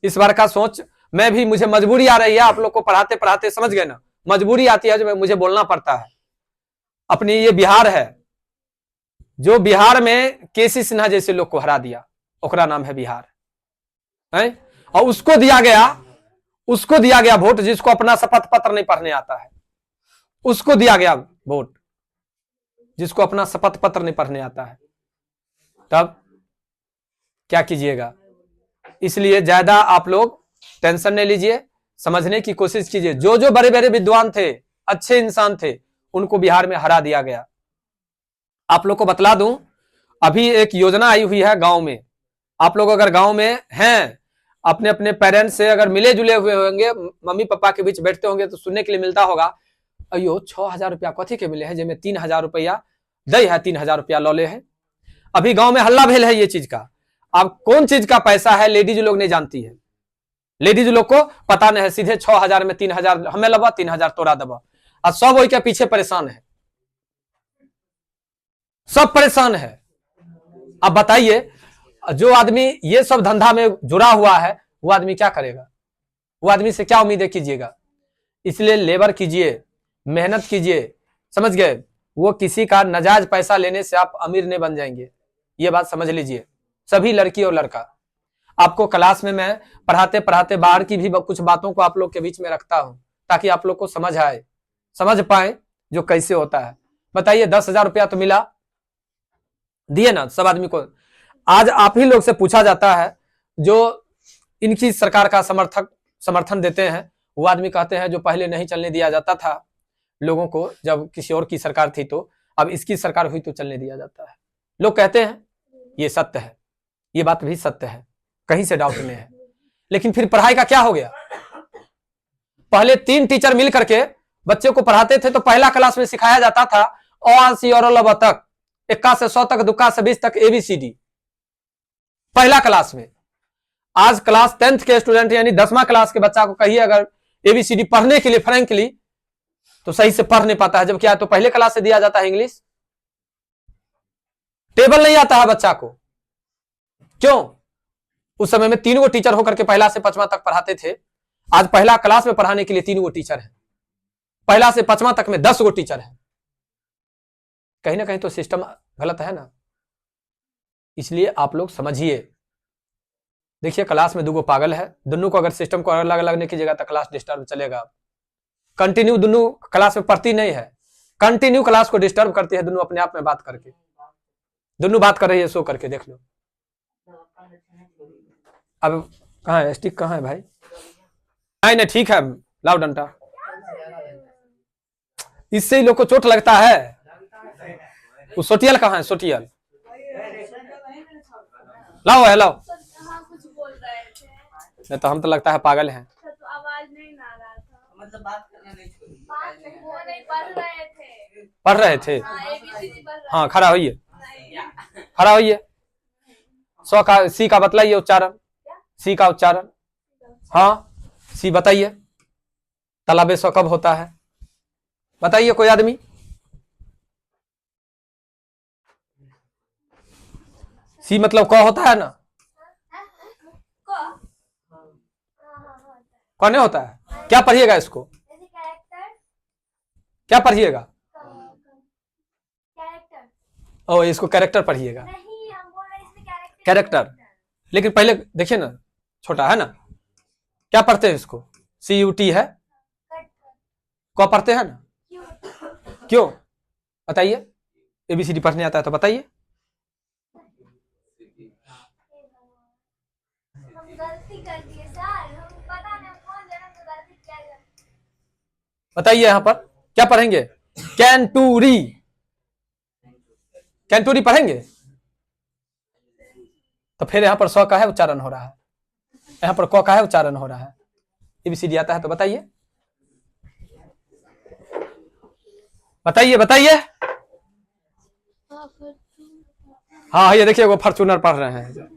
इस बार का सोच मैं भी, मुझे मजबूरी आ रही है आप लोग को पढ़ाते पढ़ाते, समझ गए ना, मजबूरी आती है जो मुझे बोलना पड़ता है। अपनी ये बिहार है, जो बिहार में केसी सिन्हा जैसे लोग को हरा दिया, ओकरा नाम है बिहार है। और उसको दिया गया वोट, जिसको अपना शपथ पत्र नहीं पढ़ने आता है, उसको दिया गया वोट जिसको अपना शपथ पत्र नहीं पढ़ने आता है। तब क्या कीजिएगा। इसलिए ज्यादा आप लोग टेंशन नहीं लीजिए, समझने की कोशिश कीजिए। जो जो बड़े बड़े विद्वान थे, अच्छे इंसान थे, उनको बिहार में हरा दिया गया। आप लोग को बतला दूं, अभी एक योजना आई हुई है गांव में। आप लोग अगर गांव में हैं, अपने अपने पेरेंट्स से अगर मिले जुले हुए होंगे, मम्मी पापा के बीच बैठते होंगे, तो सुनने के लिए मिलता होगा, अयो 6,000 रुपया कथी के मिले हैं, जिसमें 3,000 रुपया दे है, 3,000 रुपया लौले है। अभी गांव में हल्ला भेल है ये चीज का। अब कौन चीज का पैसा है लेडीज लोग नहीं जानती है, लेडीज लोग को पता नहीं है। सीधे 6,000 में 3,000 हमें लबा, 3,000 तोड़ा दबा, और सब वही के पीछे परेशान है, सब परेशान है। अब बताइए, जो आदमी ये सब धंधा में जुड़ा हुआ है, वो आदमी क्या करेगा? वो आदमी से क्या उम्मीदें कीजिएगा? इसलिए लेबर कीजिए, मेहनत कीजिए, समझ गए। वो किसी का नाजायज पैसा लेने से आप अमीर नहीं बन जाएंगे, ये बात समझ लीजिए, सभी लड़की और लड़का। आपको क्लास में मैं पढ़ाते पढ़ाते बाहर की भी कुछ बातों को आप लोग के बीच में रखता हूं, ताकि आप लोग को समझ आए, समझ पाए जो कैसे होता है। बताइए, 10,000 रुपया तो मिला, दिए ना सब आदमी को। आज आप ही लोग से पूछा जाता है, जो इनकी सरकार का समर्थन देते हैं, वो आदमी कहते हैं जो पहले नहीं चलने दिया जाता था लोगों को, जब किसी और की सरकार थी, तो अब इसकी सरकार हुई तो चलने दिया जाता है। लोग कहते हैं, ये सत्य है, ये बात भी सत्य है, कहीं से डाउट नहीं है। लेकिन फिर पढ़ाई का क्या हो गया? पहले 3 टीचर मिल करके बच्चे को पढ़ाते थे, तो पहला क्लास में सिखाया जाता था अ सी और ल तक, 1 से 100 तक, 2 से 20 तक, ABCD पहला क्लास में। आज क्लास 10th के स्टूडेंट यानी 10वां क्लास के बच्चा को कहिए अगर ABCD पढ़ने के लिए फ्रैंकली, तो सही से पढ़ नहीं पाता है, जब क्या तो पहले क्लास से दिया जाता है इंग्लिश। टेबल नहीं आता है बच्चा को। क्यों? उस समय में 3 गो टीचर होकर के पहला से 5वां तक पढ़ाते थे। आज पहला क्लास में पढ़ाने के लिए 3 गो टीचर है, पहला से 5वां तक में 10 गो टीचर है। कहीं ना कहीं तो सिस्टम गलत है ना। इसलिए आप लोग समझिए। देखिए क्लास में 2 गो पागल है, दोनों को अगर सिस्टम को अलग अलग नहीं कीजिएगा तो क्लास डिस्टर्ब चलेगा। कंटिन्यू दोनों क्लास में पढ़ती नहीं है, कंटिन्यू क्लास को डिस्टर्ब करती है दोनों अपने आप में बात करके। दोनों बात कर रही है, शो करके देख लो। अब कहाँ है स्टिक, कहाँ है भाई? नहीं ठीक है, लाओ डंडा। इससे ही लोग को चोट लगता है। वो सोटियल कहाँ है? सोटियल लाओ है, लाओ। नहीं तो हम तो लगता है पागल हैं। आवाज नहीं आ रहा था, मतलब बात करना नहीं छोड़ी। वो नहीं पढ़ रहे थे। हाँ खड़ा होइए, खड़ा होइए। सौ का सी का बतलाइए उच्चारण, सी का उच्चारण। हाँ सी बताइए। तालाबे सौ कब होता है? बताइए कोई आदमी। सी मतलब क होता है ना? कौन नहीं होता है? क्या पढ़िएगा इसको? क्या पढ़िएगा? ओ इसको कैरेक्टर पढ़िएगा। कैरेक्टर। लेकिन पहले देखिए ना, छोटा है ना। क्या पढ़ते हैं इसको? CUT है। क पढ़ते हैं ना? क्यों बताइए? ABCD पढ़ने आता है तो बताइए। बताइए यहां पर क्या पढ़ेंगे? कैंटूरी, कैंटूरी पढ़ेंगे। तो फिर यहां पर 100 का है उच्चारण हो रहा है, यहां पर क का है उच्चारण हो रहा है। ABCD आता है तो बताइए, बताइए बताइए। हाँ ये देखिए वो फॉर्चूनर पढ़ रहे हैं।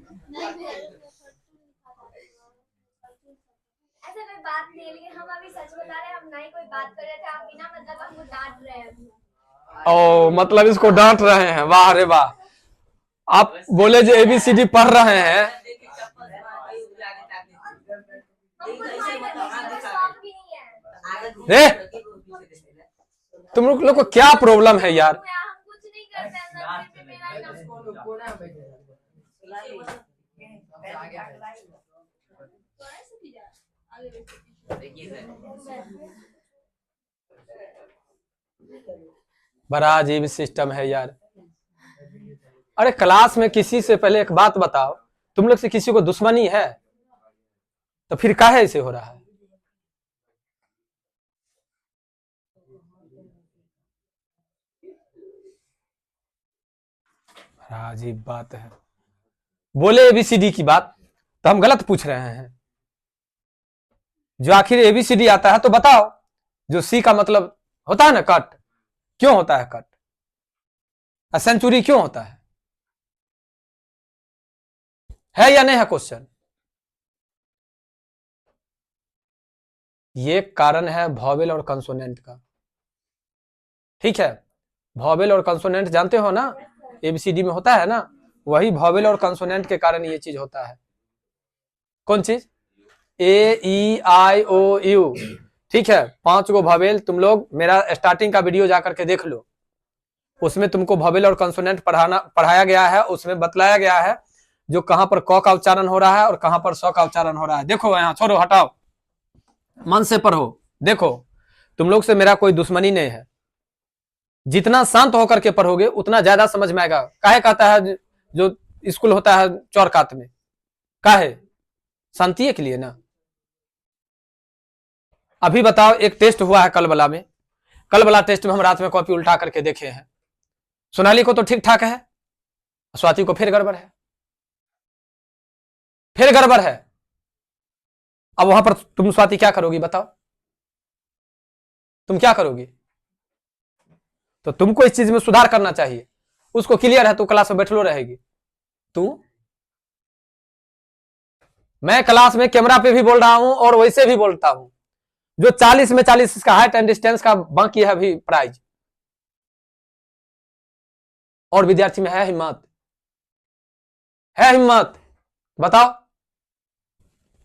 बात नहीं, लेकिन हम अभी सच बता रहे हैं, हम नहीं कोई बात कर रहे थे, आप बिना मतलब हमको डांट रहे हैं। ओ मतलब इसको डांट रहे हैं, वाह रे वाह। आप बोले जो ABCD पढ़ रहे हैं। रे तुम लोग को क्या प्रॉब्लम है यार? हम कुछ नहीं करते बड़ा अजीब सिस्टम है यार। अरे क्लास में किसी से पहले एक बात बताओ, तुम लोग से किसी को दुश्मनी है तो फिर काहे ऐसे हो रहा है? अजीब बात है। बोले ABCD की बात तो हम गलत पूछ रहे हैं। जो आखिर ABCD आता है तो बताओ। जो C का मतलब होता है ना कट, क्यों होता है कट? सेंचुरी क्यों होता है या नहीं है क्वेश्चन? ये कारण है वॉवेल और कंसोनेंट का। ठीक है, वॉवेल और कंसोनेंट जानते हो ना, ABCD में होता है ना, वही वॉवेल और कंसोनेंट के कारण ये चीज होता है। कौन चीज? A E I O U। ठीक है, 5 गो वॉवेल। तुम लोग मेरा स्टार्टिंग का वीडियो जाकर के देख लो, उसमें तुमको वॉवेल और कंसोनेंट पढ़ाया गया है। उसमें बतलाया गया है जो कहां पर क का उच्चारण हो रहा है और कहां पर स का उच्चारण हो रहा है। देखो यहाँ, छोड़ो हटाओ, मन से पढ़ो। देखो तुम लोग से मेरा कोई दुश्मनी नहीं है, जितना शांत होकर के पढ़ोगे उतना ज्यादा समझ में आएगा। काहे कहता है जो स्कूल होता है चौरकात में, काहे? शांति के लिए ना। अभी बताओ, एक टेस्ट हुआ है कल वाला में, कल वाला टेस्ट में हम रात में कॉपी उल्टा करके देखे हैं। सोनाली को तो ठीक ठाक है, स्वाति को फिर गड़बड़ है, फिर गड़बड़ है। अब वहां पर तुम स्वाति क्या करोगी बताओ? तुम क्या करोगी? तो तुमको इस चीज में सुधार करना चाहिए। उसको क्लियर है तो क्लास में बैठलो रहेगी। तू, मैं क्लास में कैमरा पे भी बोल रहा हूं और वैसे भी बोलता हूं। जो 40 में 40 इसका हाइट एंड डिस्टेंस का बाकी है अभी प्राइज, और विद्यार्थी में है हिम्मत है हिम्मत? बताओ।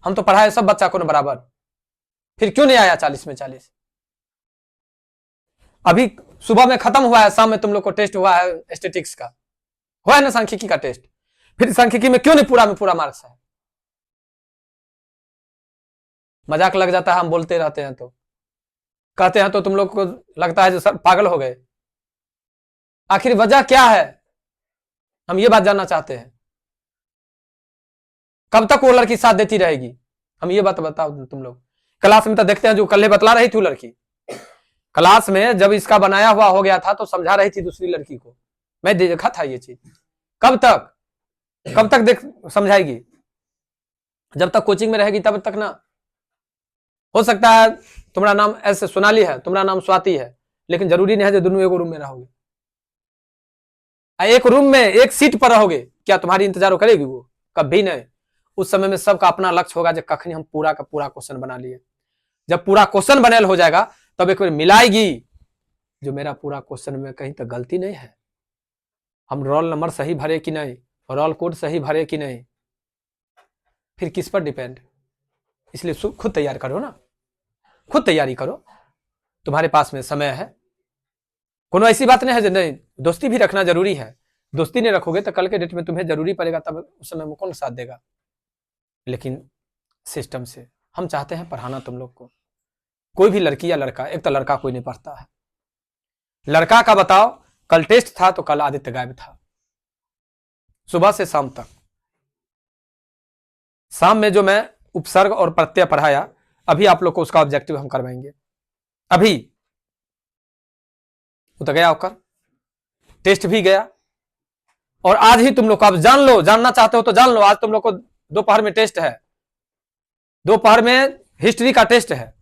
हम तो पढ़ाए सब बच्चा को ना बराबर, फिर क्यों नहीं आया 40 में 40? अभी सुबह में खत्म हुआ है, शाम में तुम लोग को टेस्ट हुआ है स्टेटिक्स का, हुआ है ना सांख्यिकी का टेस्ट, फिर सांख्यिकी में क्यों नहीं पूरा में पूरा मार्क्स है? मजाक लग जाता है, हम बोलते रहते हैं तो कहते हैं तो तुम लोग को लगता है जो सर पागल हो गए। आखिर वजह क्या है, हम ये बात जानना चाहते हैं। कब तक वो लड़की साथ देती रहेगी, हम ये बात बताओ तुम लोग। क्लास में तो देखते हैं जो कल बतला रही थी वो लड़की, क्लास में जब इसका बनाया हुआ हो गया था तो समझा रही थी दूसरी लड़की को, मैं देखा था ये चीज। कब तक देख समझाएगी? जब तक कोचिंग में रहेगी तब तक ना। हो सकता है तुम्हारा नाम ऐसे सोनाली है, तुम्हारा नाम स्वाति है, लेकिन जरूरी नहीं है जो दोनों एक रूम में रहोगे, एक रूम में एक सीट पर रहोगे, क्या तुम्हारी इंतजार करेगी वो? कभी नहीं। उस समय में सबका अपना लक्ष्य होगा, जब कखनी हम पूरा का पूरा क्वेश्चन बना लिए, जब पूरा क्वेश्चन बनेल हो जाएगा तब एक बार मिलाएगी जो मेरा पूरा क्वेश्चन में कहीं तो गलती नहीं है, हम रोल नंबर सही भरे कि नहीं, रोल कोड सही भरे कि नहीं, फिर किस पर डिपेंड। इसलिए खुद तैयार करो ना, खुद तैयारी करो, तुम्हारे पास में समय है। कोनो ऐसी बात नहीं है जो नहीं, दोस्ती भी रखना जरूरी है, दोस्ती नहीं रखोगे तो कल के डेट में तुम्हें जरूरी पड़ेगा, तब उस समय में कौन साथ देगा। लेकिन सिस्टम से हम चाहते हैं पढ़ाना तुम लोग को। कोई भी लड़की या लड़का, एक तो लड़का कोई नहीं पढ़ता है, लड़का का बताओ, कल टेस्ट था तो कल आदित्य गायब था, सुबह से शाम तक। शाम में जो मैं उपसर्ग और प्रत्यय पढ़ाया, अभी आप लोग को उसका ऑब्जेक्टिव हम करवाएंगे। अभी वो तो गया होकर, टेस्ट भी गया, और आज ही तुम लोग को, अब जान लो, जानना चाहते हो तो जान लो, आज तुम लोग को दोपहर में टेस्ट है, दोपहर में हिस्ट्री का टेस्ट है,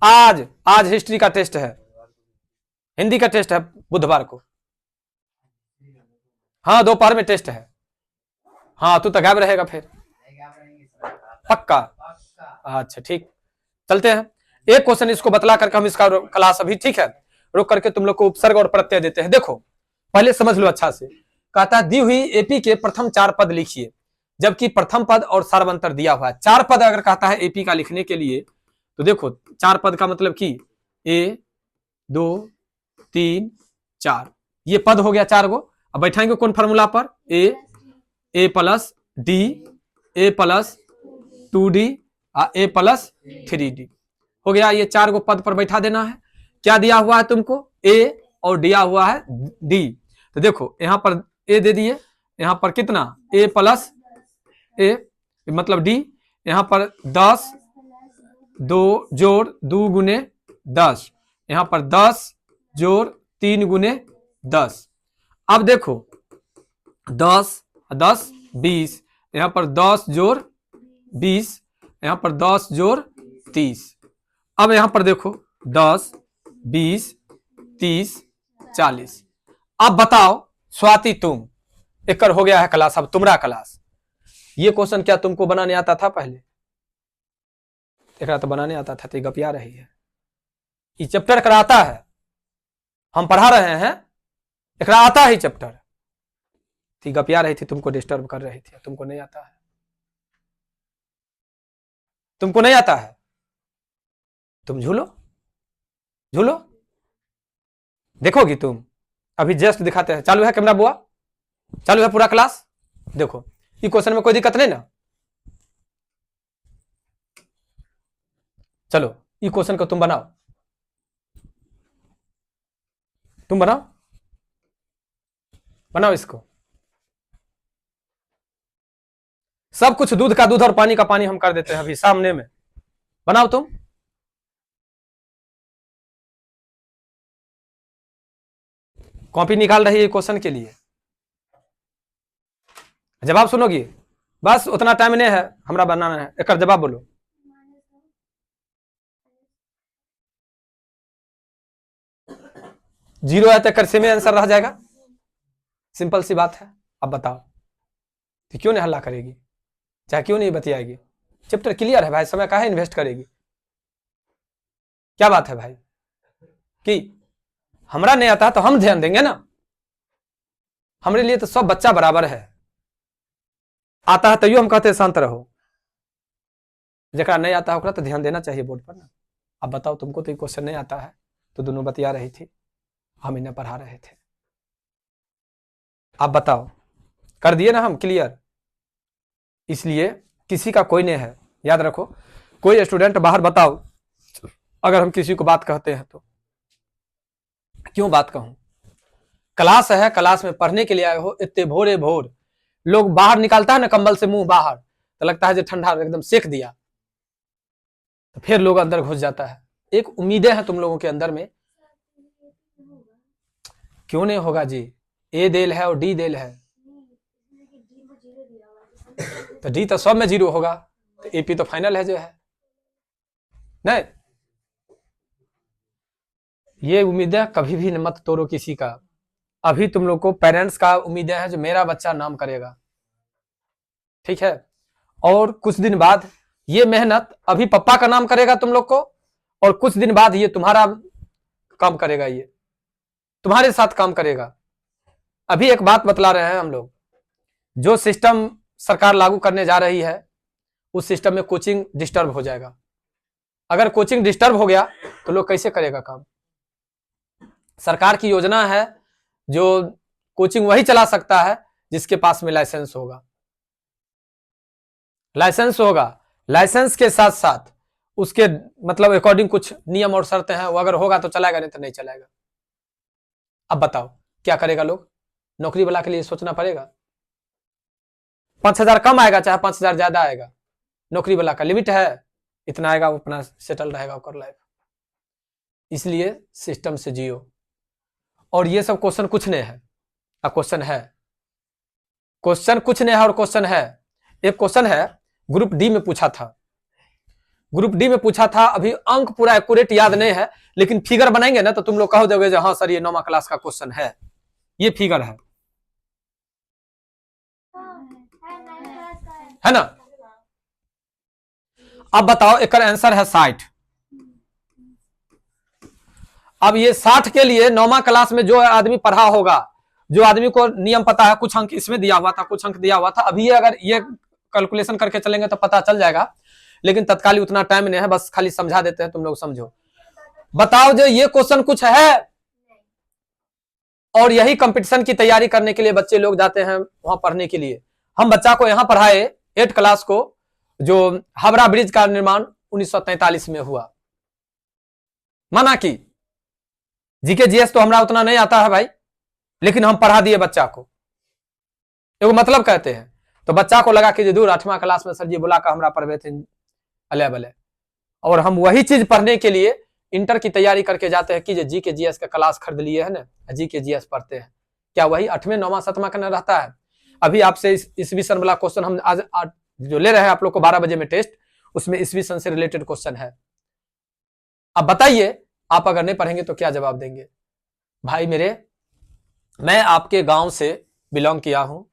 आज हिस्ट्री का टेस्ट है, हिंदी का टेस्ट है बुधवार को। हाँ दोपहर में टेस्ट है। हाँ तू तो गायब रहेगा फिर, पक्का? अच्छा ठीक, चलते हैं। एक क्वेश्चन इसको बतला करके हम इसका क्लास अभी, ठीक है, रुक करके तुम लोग को उपसर्ग और प्रत्यय देते हैं। देखो पहले समझ लो अच्छा से। कहता है दी हुई एपी के प्रथम 4 पद लिखिए, जबकि प्रथम पद और सार्वंतर दिया हुआ है। 4 पद अगर कहता है एपी का लिखने के लिए, तो देखो 4 पद का मतलब कि 1 2 3 4, ये पद हो गया 4 गो। अब बैठाएंगे कौन फॉर्मूला पर, ए प्लस डी, ए प्लस 2d, ए प्लस 3d हो गया। ये 4 गो पद पर बैठा देना है। क्या दिया हुआ है तुमको, ए और दिया हुआ है डी, तो देखो यहां पर ए दे दिए, यहां पर कितना, ए प्लस ए मतलब डी, यहां पर 10 2 जोड़ 2 गुने 10, यहां पर 10 जोड़ 3 गुने 10। अब देखो 10 10 20, यहां पर 10 जोड़ 20, यहां पर 10 जोड़ 30। अब यहां पर देखो 10 20 30 40। अब बताओ स्वाति तुम, एक हो गया है क्लास, अब तुम्हारा क्लास। ये क्वेश्चन क्या तुमको बनाने आता था पहले? एक तो बनाने आता था, तो गपिया रही है। ये चैप्टर कराता है, हम पढ़ा रहे हैं, एक आता है चैप्टर, थी गपिया रही थी, तुमको डिस्टर्ब कर रही थी। तुमको नहीं आता है, तुमको नहीं आता है, तुम झूलो झूलो, देखोगी तुम। अभी जस्ट दिखाते हैं, चालू है कैमरा बुआ, चालू है पूरा क्लास। देखो ये क्वेश्चन में कोई दिक्कत नहीं ना, चलो ये क्वेश्चन को तुम बनाओ, तुम बनाओ, बनाओ इसको। सब कुछ दूध का दूध और पानी का पानी हम कर देते हैं अभी सामने में, बनाओ तुम। कॉपी निकाल रही है क्वेश्चन के लिए, जवाब सुनोगी, बस उतना टाइम नहीं है हमरा बनाना है, एक जवाब बोलो। जीरो है तो कर में आंसर रह जाएगा, सिंपल सी बात है। अब बताओ तो क्यों नहीं हल्ला करेगी, चाहे क्यों नहीं बतियाएगी? चैप्टर क्लियर है भाई, समय काहे इन्वेस्ट करेगी? क्या बात है भाई कि हमरा नहीं आता तो हम ध्यान देंगे ना, हमारे लिए तो सब बच्चा बराबर है। आता है तैयो हम कहते हैं शांत रहो, जरा नहीं आता होगा तो ध्यान देना चाहिए बोर्ड पर ना। अब बताओ, तुमको तो क्वेश्चन नहीं आता है, तो दोनों बतिया रही थी, हम इन्हें पढ़ा रहे थे। आप बताओ, कर दिए ना हम क्लियर। इसलिए किसी का कोई नहीं है, याद रखो। कोई स्टूडेंट बाहर बताओ, अगर हम किसी को बात कहते हैं तो क्यों बात कहूं, क्लास है, क्लास में पढ़ने के लिए आए हो, इतने भोरे भोर लोग बाहर निकालता है ना कंबल से मुंह बाहर, तो लगता है जो ठंडा एकदम सेक दिया, तो फिर लोग अंदर घुस जाता है। एक उम्मीदें हैं तुम लोगों के अंदर में, क्यों नहीं होगा जी, ए देल है और डी देल है, तो डी तो सब में 0 होगा, तो एपी तो फाइनल है जो है। नहीं, ये उम्मीदें कभी भी मत तोड़ो किसी का। अभी तुम लोग को पेरेंट्स का उम्मीदें हैं जो मेरा बच्चा नाम करेगा, ठीक है, और कुछ दिन बाद ये मेहनत अभी पापा का नाम करेगा तुम लोग को, और कुछ दिन बाद ये तुम्हारा काम करेगा, ये तुम्हारे साथ काम करेगा। अभी एक बात बतला रहे हैं हम लोग, जो सिस्टम सरकार लागू करने जा रही है उस सिस्टम में कोचिंग डिस्टर्ब हो जाएगा। अगर कोचिंग डिस्टर्ब हो गया तो लोग कैसे करेगा काम। सरकार की योजना है जो कोचिंग वही चला सकता है जिसके पास में लाइसेंस होगा। लाइसेंस होगा, लाइसेंस के साथ साथ उसके मतलब अकॉर्डिंग कुछ नियम और शर्तें हैं, वो अगर होगा तो चलाएगा, नहीं तो नहीं चलाएगा। अब बताओ क्या करेगा लोग, नौकरी वाला के लिए सोचना पड़ेगा। 5,000 कम आएगा चाहे 5,000 ज्यादा आएगा, नौकरी वाला का लिमिट है, इतना आएगा, वो अपना सेटल रहेगा कर लाइफ। इसलिए सिस्टम से जियो। और ये सब क्वेश्चन कुछ नहीं है, अब क्वेश्चन है, क्वेश्चन कुछ नहीं है और क्वेश्चन है। एक क्वेश्चन है ग्रुप डी में पूछा था, ग्रुप डी में पूछा था, अभी अंक पूरा एक्यूरेट याद नहीं है, लेकिन फिगर बनाएंगे ना तो तुम लोग कहो दोगे हाँ सर ये 9वां क्लास का क्वेश्चन है, ये फिगर है ना। अब बताओ एक आंसर है 60। अब ये 60 के लिए 9वां क्लास में जो आदमी पढ़ा होगा, जो आदमी को नियम पता है, कुछ अंक इसमें दिया हुआ था, कुछ अंक दिया हुआ था, अभी ये अगर ये कैलकुलेशन करके चलेंगे तो पता चल जाएगा, लेकिन तत्काली उतना टाइम नहीं है, बस खाली समझा देते हैं, तुम लोग समझो। बताओ जो ये क्वेश्चन कुछ है, और यही कंपटीशन की तैयारी करने के लिए बच्चे लोग जाते हैं वहां पढ़ने के लिए। हम बच्चा को यहां पढ़ाए 8 क्लास को, जो हावड़ा ब्रिज का निर्माण 1943 में हुआ, माना कि जीके जीएस तो हमारा उतना नहीं आता है भाई, लेकिन हम पढ़ा दिए बच्चा को, एगो मतलब कहते हैं। तो बच्चा को लगा कि दूर 8वां क्लास में सर जी बुला कर हमारा पढ़वे थे अले बले, और हम वही चीज पढ़ने के लिए इंटर की तैयारी करके जाते हैं कि जी के जीएस का क्लास खरीद लिए है ना, जी के जीएस पढ़ते हैं, क्या वही 8वें 9वां 7वां का न रहता है। अभी आपसे इस विषय वाला क्वेश्चन हम आज जो ले रहे हैं आप लोग को 12 बजे में टेस्ट, उसमें इस विषय से रिलेटेड क्वेश्चन है। अब बताइए आप अगर नहीं पढ़ेंगे तो क्या जवाब देंगे। भाई मेरे, मैं आपके गांव से बिलोंग किया हूं,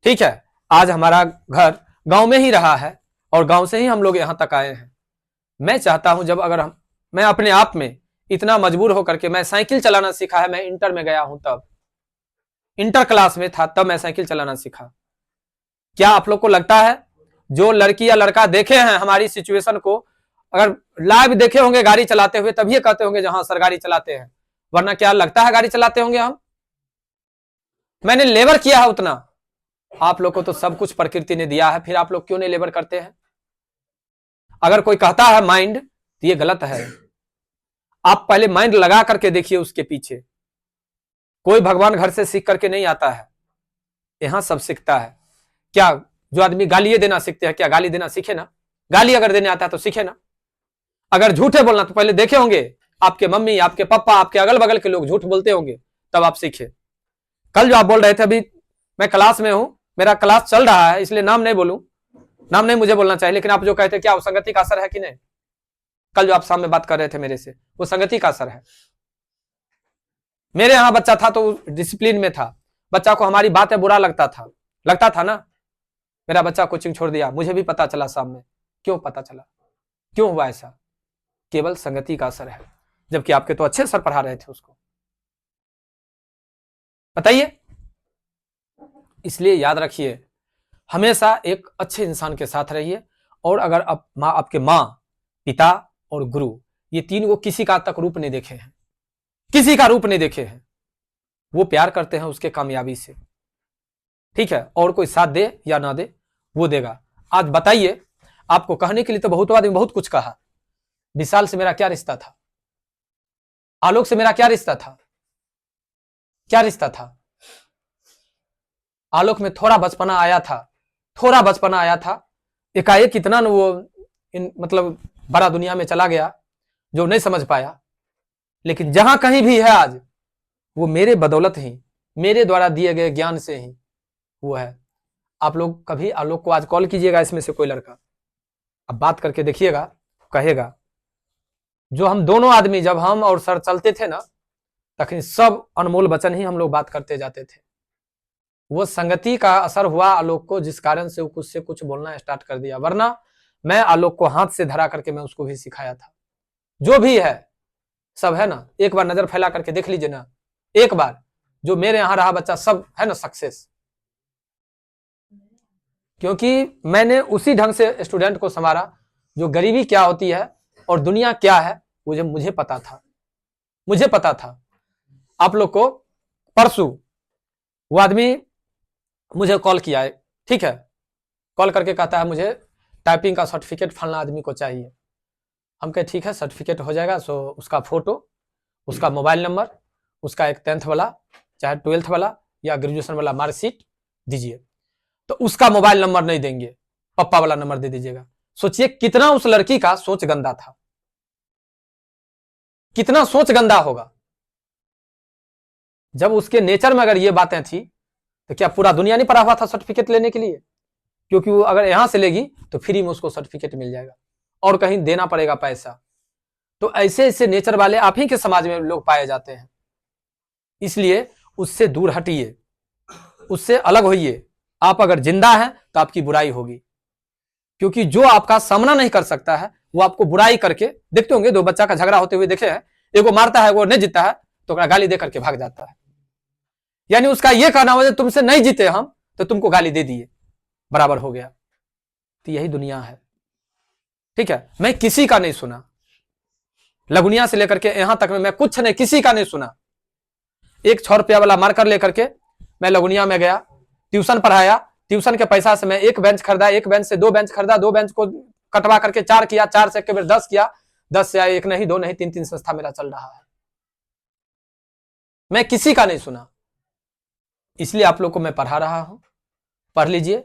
ठीक है, आज हमारा घर गांव में ही रहा है और गांव से ही हम लोग यहां तक आए हैं। मैं चाहता हूं जब अगर मैं अपने आप में इतना मजबूर होकर के, मैं साइकिल चलाना सीखा है, मैं इंटर में गया हूं, तब इंटर क्लास में था तब मैं साइकिल चलाना सीखा। क्या आप लोग को लगता है जो लड़की या लड़का देखे हैं हमारी सिचुएशन को, अगर लाइव देखे होंगे गाड़ी चलाते हुए तभी कहते होंगे जहां सर गाड़ी चलाते हैं, वरना क्या लगता है गाड़ी चलाते होंगे हम। मैंने लेबर किया है उतना, आप लोग को तो सब कुछ प्रकृति ने दिया है, फिर आप लोग क्यों नहीं लेबर करते हैं। अगर कोई कहता है माइंड, तो ये गलत है। आप पहले माइंड लगा करके देखिए उसके पीछे। कोई भगवान घर से सीख करके नहीं आता है, यहां सब सीखता है। क्या जो आदमी गाली देना सीखते हैं, क्या गाली देना सीखे ना, गाली अगर देने आता है तो सीखे ना। अगर झूठे बोलना तो पहले देखे होंगे आपके मम्मी, आपके पापा, आपके अगल बगल के लोग झूठ बोलते होंगे, तब आप सीखे। कल जो आप बोल रहे थे, अभी मैं क्लास में हूं, मेरा क्लास चल रहा है, इसलिए नाम नहीं बोलूं, नाम नहीं मुझे बोलना चाहिए, लेकिन आप जो कहते क्या वो संगति का असर है कि नहीं। कल जो आप सामने बात कर रहे थे मेरे से, वो संगति का असर है। मेरे यहां बच्चा था तो डिसिप्लिन में था, बच्चा को हमारी बातें बुरा लगता था ना। मेरा बच्चा कोचिंग छोड़ दिया, मुझे भी पता चला शाम में। क्यों पता चला, क्यों हुआ ऐसा, केवल संगति का असर है, जबकि आपके तो अच्छे सर पढ़ा रहे थे उसको। बताइए इसलिए याद रखिए, हमेशा एक अच्छे इंसान के साथ रहिए। और अगर आपके माँ, पिता और गुरु, ये तीन को किसी का तक रूप नहीं देखे हैं, किसी का रूप नहीं देखे हैं, वो प्यार करते हैं उसके कामयाबी से, ठीक है। और कोई साथ दे या ना दे, वो देगा। आज बताइए, आपको कहने के लिए तो बहुत आदमी बहुत कुछ कहा। विशाल से मेरा क्या रिश्ता था, आलोक से मेरा क्या रिश्ता था, क्या रिश्ता था। आलोक में थोड़ा बचपना आया था, थोड़ा बचपना आया था, एकाएक इतना न वो मतलब बड़ा दुनिया में चला गया जो नहीं समझ पाया। लेकिन जहां कहीं भी है आज, वो मेरे बदौलत ही, मेरे द्वारा दिए गए ज्ञान से ही वो है। आप लोग कभी आलोक को आज कॉल कीजिएगा, इसमें से कोई लड़का, अब बात करके देखिएगा, कहेगा जो हम दोनों आदमी, जब हम और सर चलते थे ना, तखनी सब अनमोल वचन ही हम लोग बात करते जाते थे। वो संगति का असर हुआ आलोक को, जिस कारण से वो कुछ से कुछ बोलना स्टार्ट कर दिया। वरना मैं आलोक को हाथ से धरा करके मैं उसको भी सिखाया था। जो भी है सब है ना, एक बार नजर फैला करके देख लीजिए ना, एक बार जो मेरे यहां रहा बच्चा सब है ना सक्सेस। क्योंकि मैंने उसी ढंग से स्टूडेंट को संवारा, जो गरीबी क्या होती है और दुनिया क्या है वो मुझे पता था, मुझे पता था। आप लोग को परसों वो आदमी मुझे कॉल किया है, ठीक है, कॉल करके कहता है मुझे टाइपिंग का सर्टिफिकेट फलाना आदमी को चाहिए। हम कहे ठीक है, सर्टिफिकेट हो जाएगा। सो उसका फोटो, उसका मोबाइल नंबर, उसका एक 10th वाला चाहे 12th वाला या ग्रेजुएशन वाला मार्कशीट दीजिए। तो उसका मोबाइल नंबर नहीं देंगे, पप्पा वाला नंबर दे दीजिएगा। सोचिए कितना उस लड़की का सोच गंदा था, कितना सोच गंदा होगा। जब उसके नेचर में अगर ये बातें थी, तो क्या पूरा दुनिया नहीं पड़ा हुआ था सर्टिफिकेट लेने के लिए? क्योंकि वो अगर यहां से लेगी तो फ्री में उसको सर्टिफिकेट मिल जाएगा, और कहीं देना पड़ेगा पैसा। तो ऐसे ऐसे नेचर वाले आप ही के समाज में लोग पाए जाते हैं। इसलिए उससे दूर हटिए, उससे अलग होइए। आप अगर जिंदा हैं तो आपकी बुराई होगी, क्योंकि जो आपका सामना नहीं कर सकता है वो आपको बुराई करके, देखते होंगे दो बच्चा का झगड़ा होते हुए देखे हैं, एगो मारता है, वो नहीं जीतता है तो गाली दे करके भाग जाता है। यानी उसका यह कहना हो तुमसे नहीं जीते हम तो तुमको गाली दे दिए, बराबर हो गया। तो यही दुनिया है, ठीक है। मैं किसी का नहीं सुना, लगुनिया से लेकर के यहां तक में मैं कुछ नहीं, किसी का नहीं सुना। एक 6 रुपया वाला मार्कर लेकर के मैं लगुनिया में गया, ट्यूशन पढ़ाया, ट्यूशन के पैसा से मैं एक बेंच खरीदा, एक बेंच से 2 बेंच खरीदा, 2 बेंच को कटवा करके 4 किया, 4 से एक बार 10 किया, 10 से एक नहीं, 2 नहीं, 3 संस्था मेरा चल रहा है। मैं किसी का नहीं सुना, इसलिए आप लोग को मैं पढ़ा रहा हूं, पढ़ लीजिए।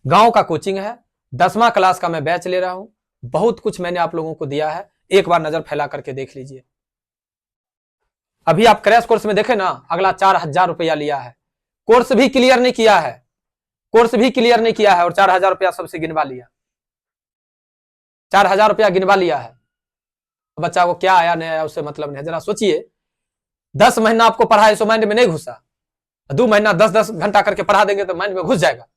गांव का कोचिंग है, 10वां क्लास का मैं बैच ले रहा हूं। बहुत कुछ मैंने आप लोगों को दिया है, एक बार नजर फैला करके देख लीजिए। अभी आप क्रैश कोर्स में देखे ना, अगला 4000 रुपया लिया है, कोर्स भी क्लियर नहीं किया है, कोर्स भी क्लियर नहीं किया है, और 4000 रुपया सबसे गिनवा लिया, 4000 रुपया गिनवा लिया है। बच्चा को क्या आया नहीं आया उससे मतलब नहीं। जरा सोचिए, 10 महीना आपको पढ़ाए सो माइंड में नहीं घुसा, 2 महीना 10-10 घंटा करके पढ़ा देंगे तो माइंड में घुस जाएगा।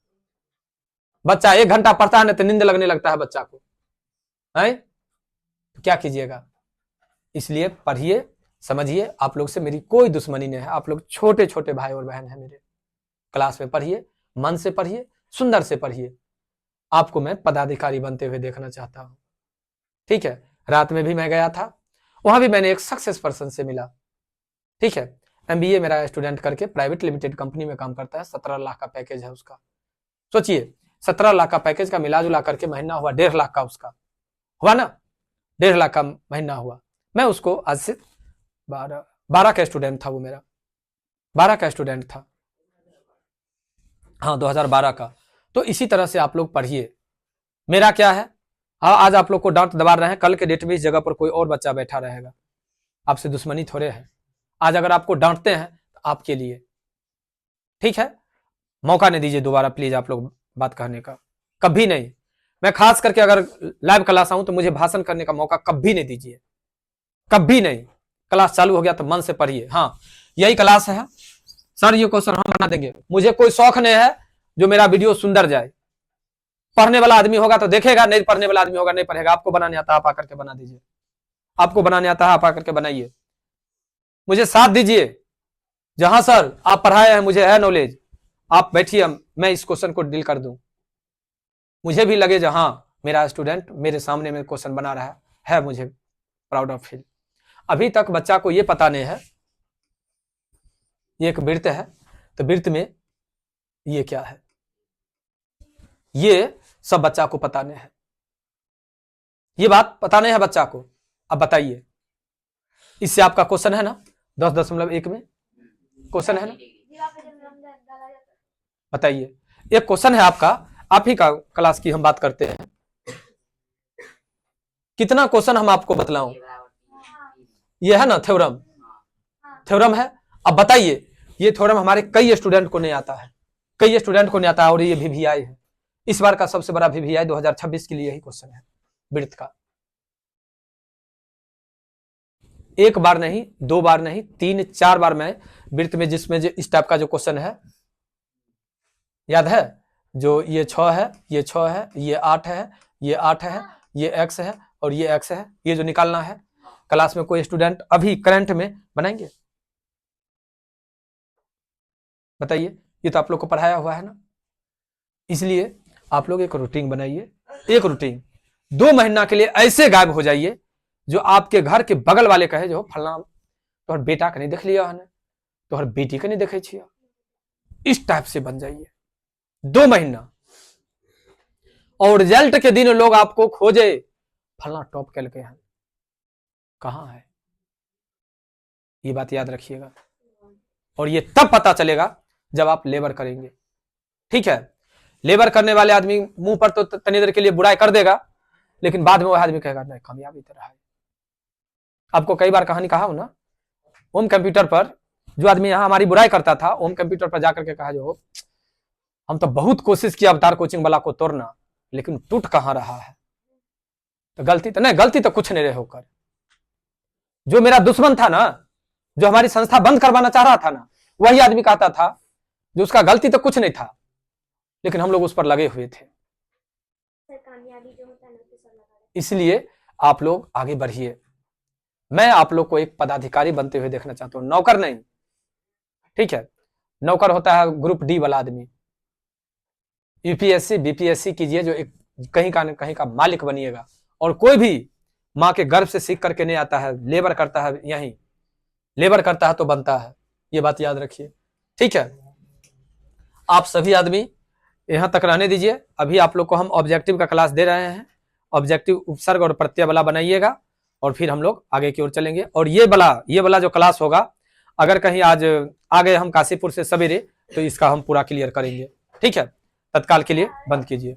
बच्चा 1 घंटा पढ़ता है ना तो नींद लगने लगता है बच्चा को, है तो क्या कीजिएगा। इसलिए पढ़िए, समझिए। आप लोग से मेरी कोई दुश्मनी नहीं है, आप लोग छोटे छोटे भाई और बहन हैं मेरे। क्लास में पढ़िए, मन से पढ़िए, सुंदर से पढ़िए। आपको मैं पदाधिकारी बनते हुए देखना चाहता हूं, ठीक है। रात में भी मैं गया था, वहां भी मैंने एक सक्सेस पर्सन से मिला, ठीक है। MBA मेरा स्टूडेंट करके प्राइवेट लिमिटेड कंपनी में काम करता है, 17 लाख का पैकेज है उसका। सोचिए 17 लाख का पैकेज का मिला जुला करके महीना हुआ 1.5 लाख का, उसका हुआ ना, 1.5 लाख का महीना हुआ। मैं उसको आज से 12 का स्टूडेंट था, वो मेरा 12 का स्टूडेंट था, हाँ 2012 का। तो इसी तरह से आप लोग पढ़िए। मेरा क्या है, हाँ आज आप लोग को डांट दबा रहे हैं, कल के डेट में इस जगह पर कोई और बच्चा बैठा रहेगा, आपसे दुश्मनी थोड़े है। आज अगर आपको डांटते हैं तो आपके लिए, ठीक है। मौका नहीं दीजिए दोबारा प्लीज आप लोग बात कहने का, कभी नहीं। मैं खास करके अगर लाइव क्लास आऊं तो मुझे भाषण करने का मौका कभी नहीं दीजिए, कभी नहीं। क्लास चालू हो गया तो मन से पढ़िए। हाँ यही क्लास है सर, ये क्वेश्चन हम बना देंगे। मुझे कोई शौक नहीं है जो मेरा वीडियो सुंदर जाए। पढ़ने वाला आदमी होगा तो देखेगा, नहीं पढ़ने वाला आदमी होगा नहीं पढ़ेगा। आपको बनाने आता है आप आकर के बना दीजिए, आपको बनाने आता है आप आकर के बनाइए, मुझे साथ दीजिए। जहां सर आप पढ़ाए हैं मुझे है नॉलेज, आप बैठिए, मैं इस क्वेश्चन को डील कर दूं, मुझे भी लगे जो हाँ मेरा स्टूडेंट मेरे सामने में क्वेश्चन बना रहा है, मुझे प्राउड ऑफ फील। अभी तक बच्चा को ये पता नहीं है, ये एक वृत्त है, तो वृत्त में ये क्या है, ये सब बच्चा को पता नहीं है, ये बात पता नहीं है बच्चा को। अब बताइए, इससे आपका क्वेश्चन है ना 10.1 में क्वेश्चन है ना, दीवार पे जब रंग डाला जाता है। बताइए, एक क्वेश्चन है आपका, आप ही का क्लास की हम बात करते हैं, कितना क्वेश्चन हम आपको बतलाऊं, ये है ना थ्योरम, थ्योरम है। अब बताइए, ये थ्योरम हमारे कई स्टूडेंट को नहीं आता है, कई स्टूडेंट को नहीं आता है, और ये VVI है, इस बार का सबसे बड़ा VVI 2026 के लिए यही क्वेश्चन है वृत्त का। एक बार नहीं, 2 बार नहीं, 3-4 बार मैं वृत्त में, जिसमें जो इस टाइप का जो क्वेश्चन है, याद है, जो ये 6 है, ये 6 है, ये 8 है, ये 8 है, ये x है और ये x है, ये जो निकालना है, क्लास में कोई स्टूडेंट अभी करंट में बनाएंगे? बताइए, ये तो आप लोग को पढ़ाया हुआ है ना। इसलिए आप लोग एक रूटीन बनाइए, एक रूटीन 2 महीना के लिए ऐसे गायब हो जाइए जो आपके घर के बगल वाले कहे जो फलना तोहर बेटा के नहीं देख लिया है, तोहर बेटी के नहीं देखे छिया, इस टाइप से बन जाइए 2 महीना, और रिजल्ट के दिन लोग आपको खोजे, फलना टॉप कैल के हैं, कहां है, ये बात याद रखिएगा। और ये तब पता चलेगा जब आप लेबर करेंगे, ठीक है। लेबर करने वाले आदमी मुंह पर तो तनी देर के लिए बुराई कर देगा, लेकिन बाद में वह आदमी कहेगा नहीं, कामयाबी तेरा है। आपको कई बार कहानी कहा हूं ना, होम कंप्यूटर पर जो आदमी यहां हमारी बुराई करता था, होम कंप्यूटर पर जाकर के कहा जो हम तो बहुत कोशिश किया अवतार कोचिंग वाला को तोड़ना, लेकिन टूट कहां रहा है। तो गलती तो नहीं, गलती तो कुछ नहीं रहे होकर, जो मेरा दुश्मन था ना, जो हमारी संस्था बंद करवाना चाह रहा था ना, वही आदमी कहता था जो उसका गलती तो कुछ नहीं था, लेकिन हम लोग उस पर लगे हुए थे। कामयाबी जो होता है ना, उसके सब लगा रहता इसलिए आप लोग आगे बढ़िए, मैं आप लोग को एक पदाधिकारी बनते हुए देखना चाहता हूं, नौकर नहीं, ठीक है। नौकर होता है ग्रुप डी वाला आदमी, यूपीएससी बीपीएससी कीजिए, जो एक कहीं का मालिक बनिएगा। और कोई भी माँ के गर्भ से सीख करके नहीं आता है, लेबर करता है, यहीं लेबर करता है तो बनता है, ये बात याद रखिए, ठीक है। आप सभी आदमी यहां तक रहने दीजिए, अभी आप लोग को हम ऑब्जेक्टिव का क्लास दे रहे हैं, ऑब्जेक्टिव उपसर्ग और प्रत्यय वाला बनाइएगा, और फिर हम लोग आगे की ओर चलेंगे। और ये वाला जो क्लास होगा, अगर कहीं आज आ गए हम काशीपुर से सवेरे, तो इसका हम पूरा क्लियर करेंगे, ठीक है। तत्काल के लिए बंद कीजिए।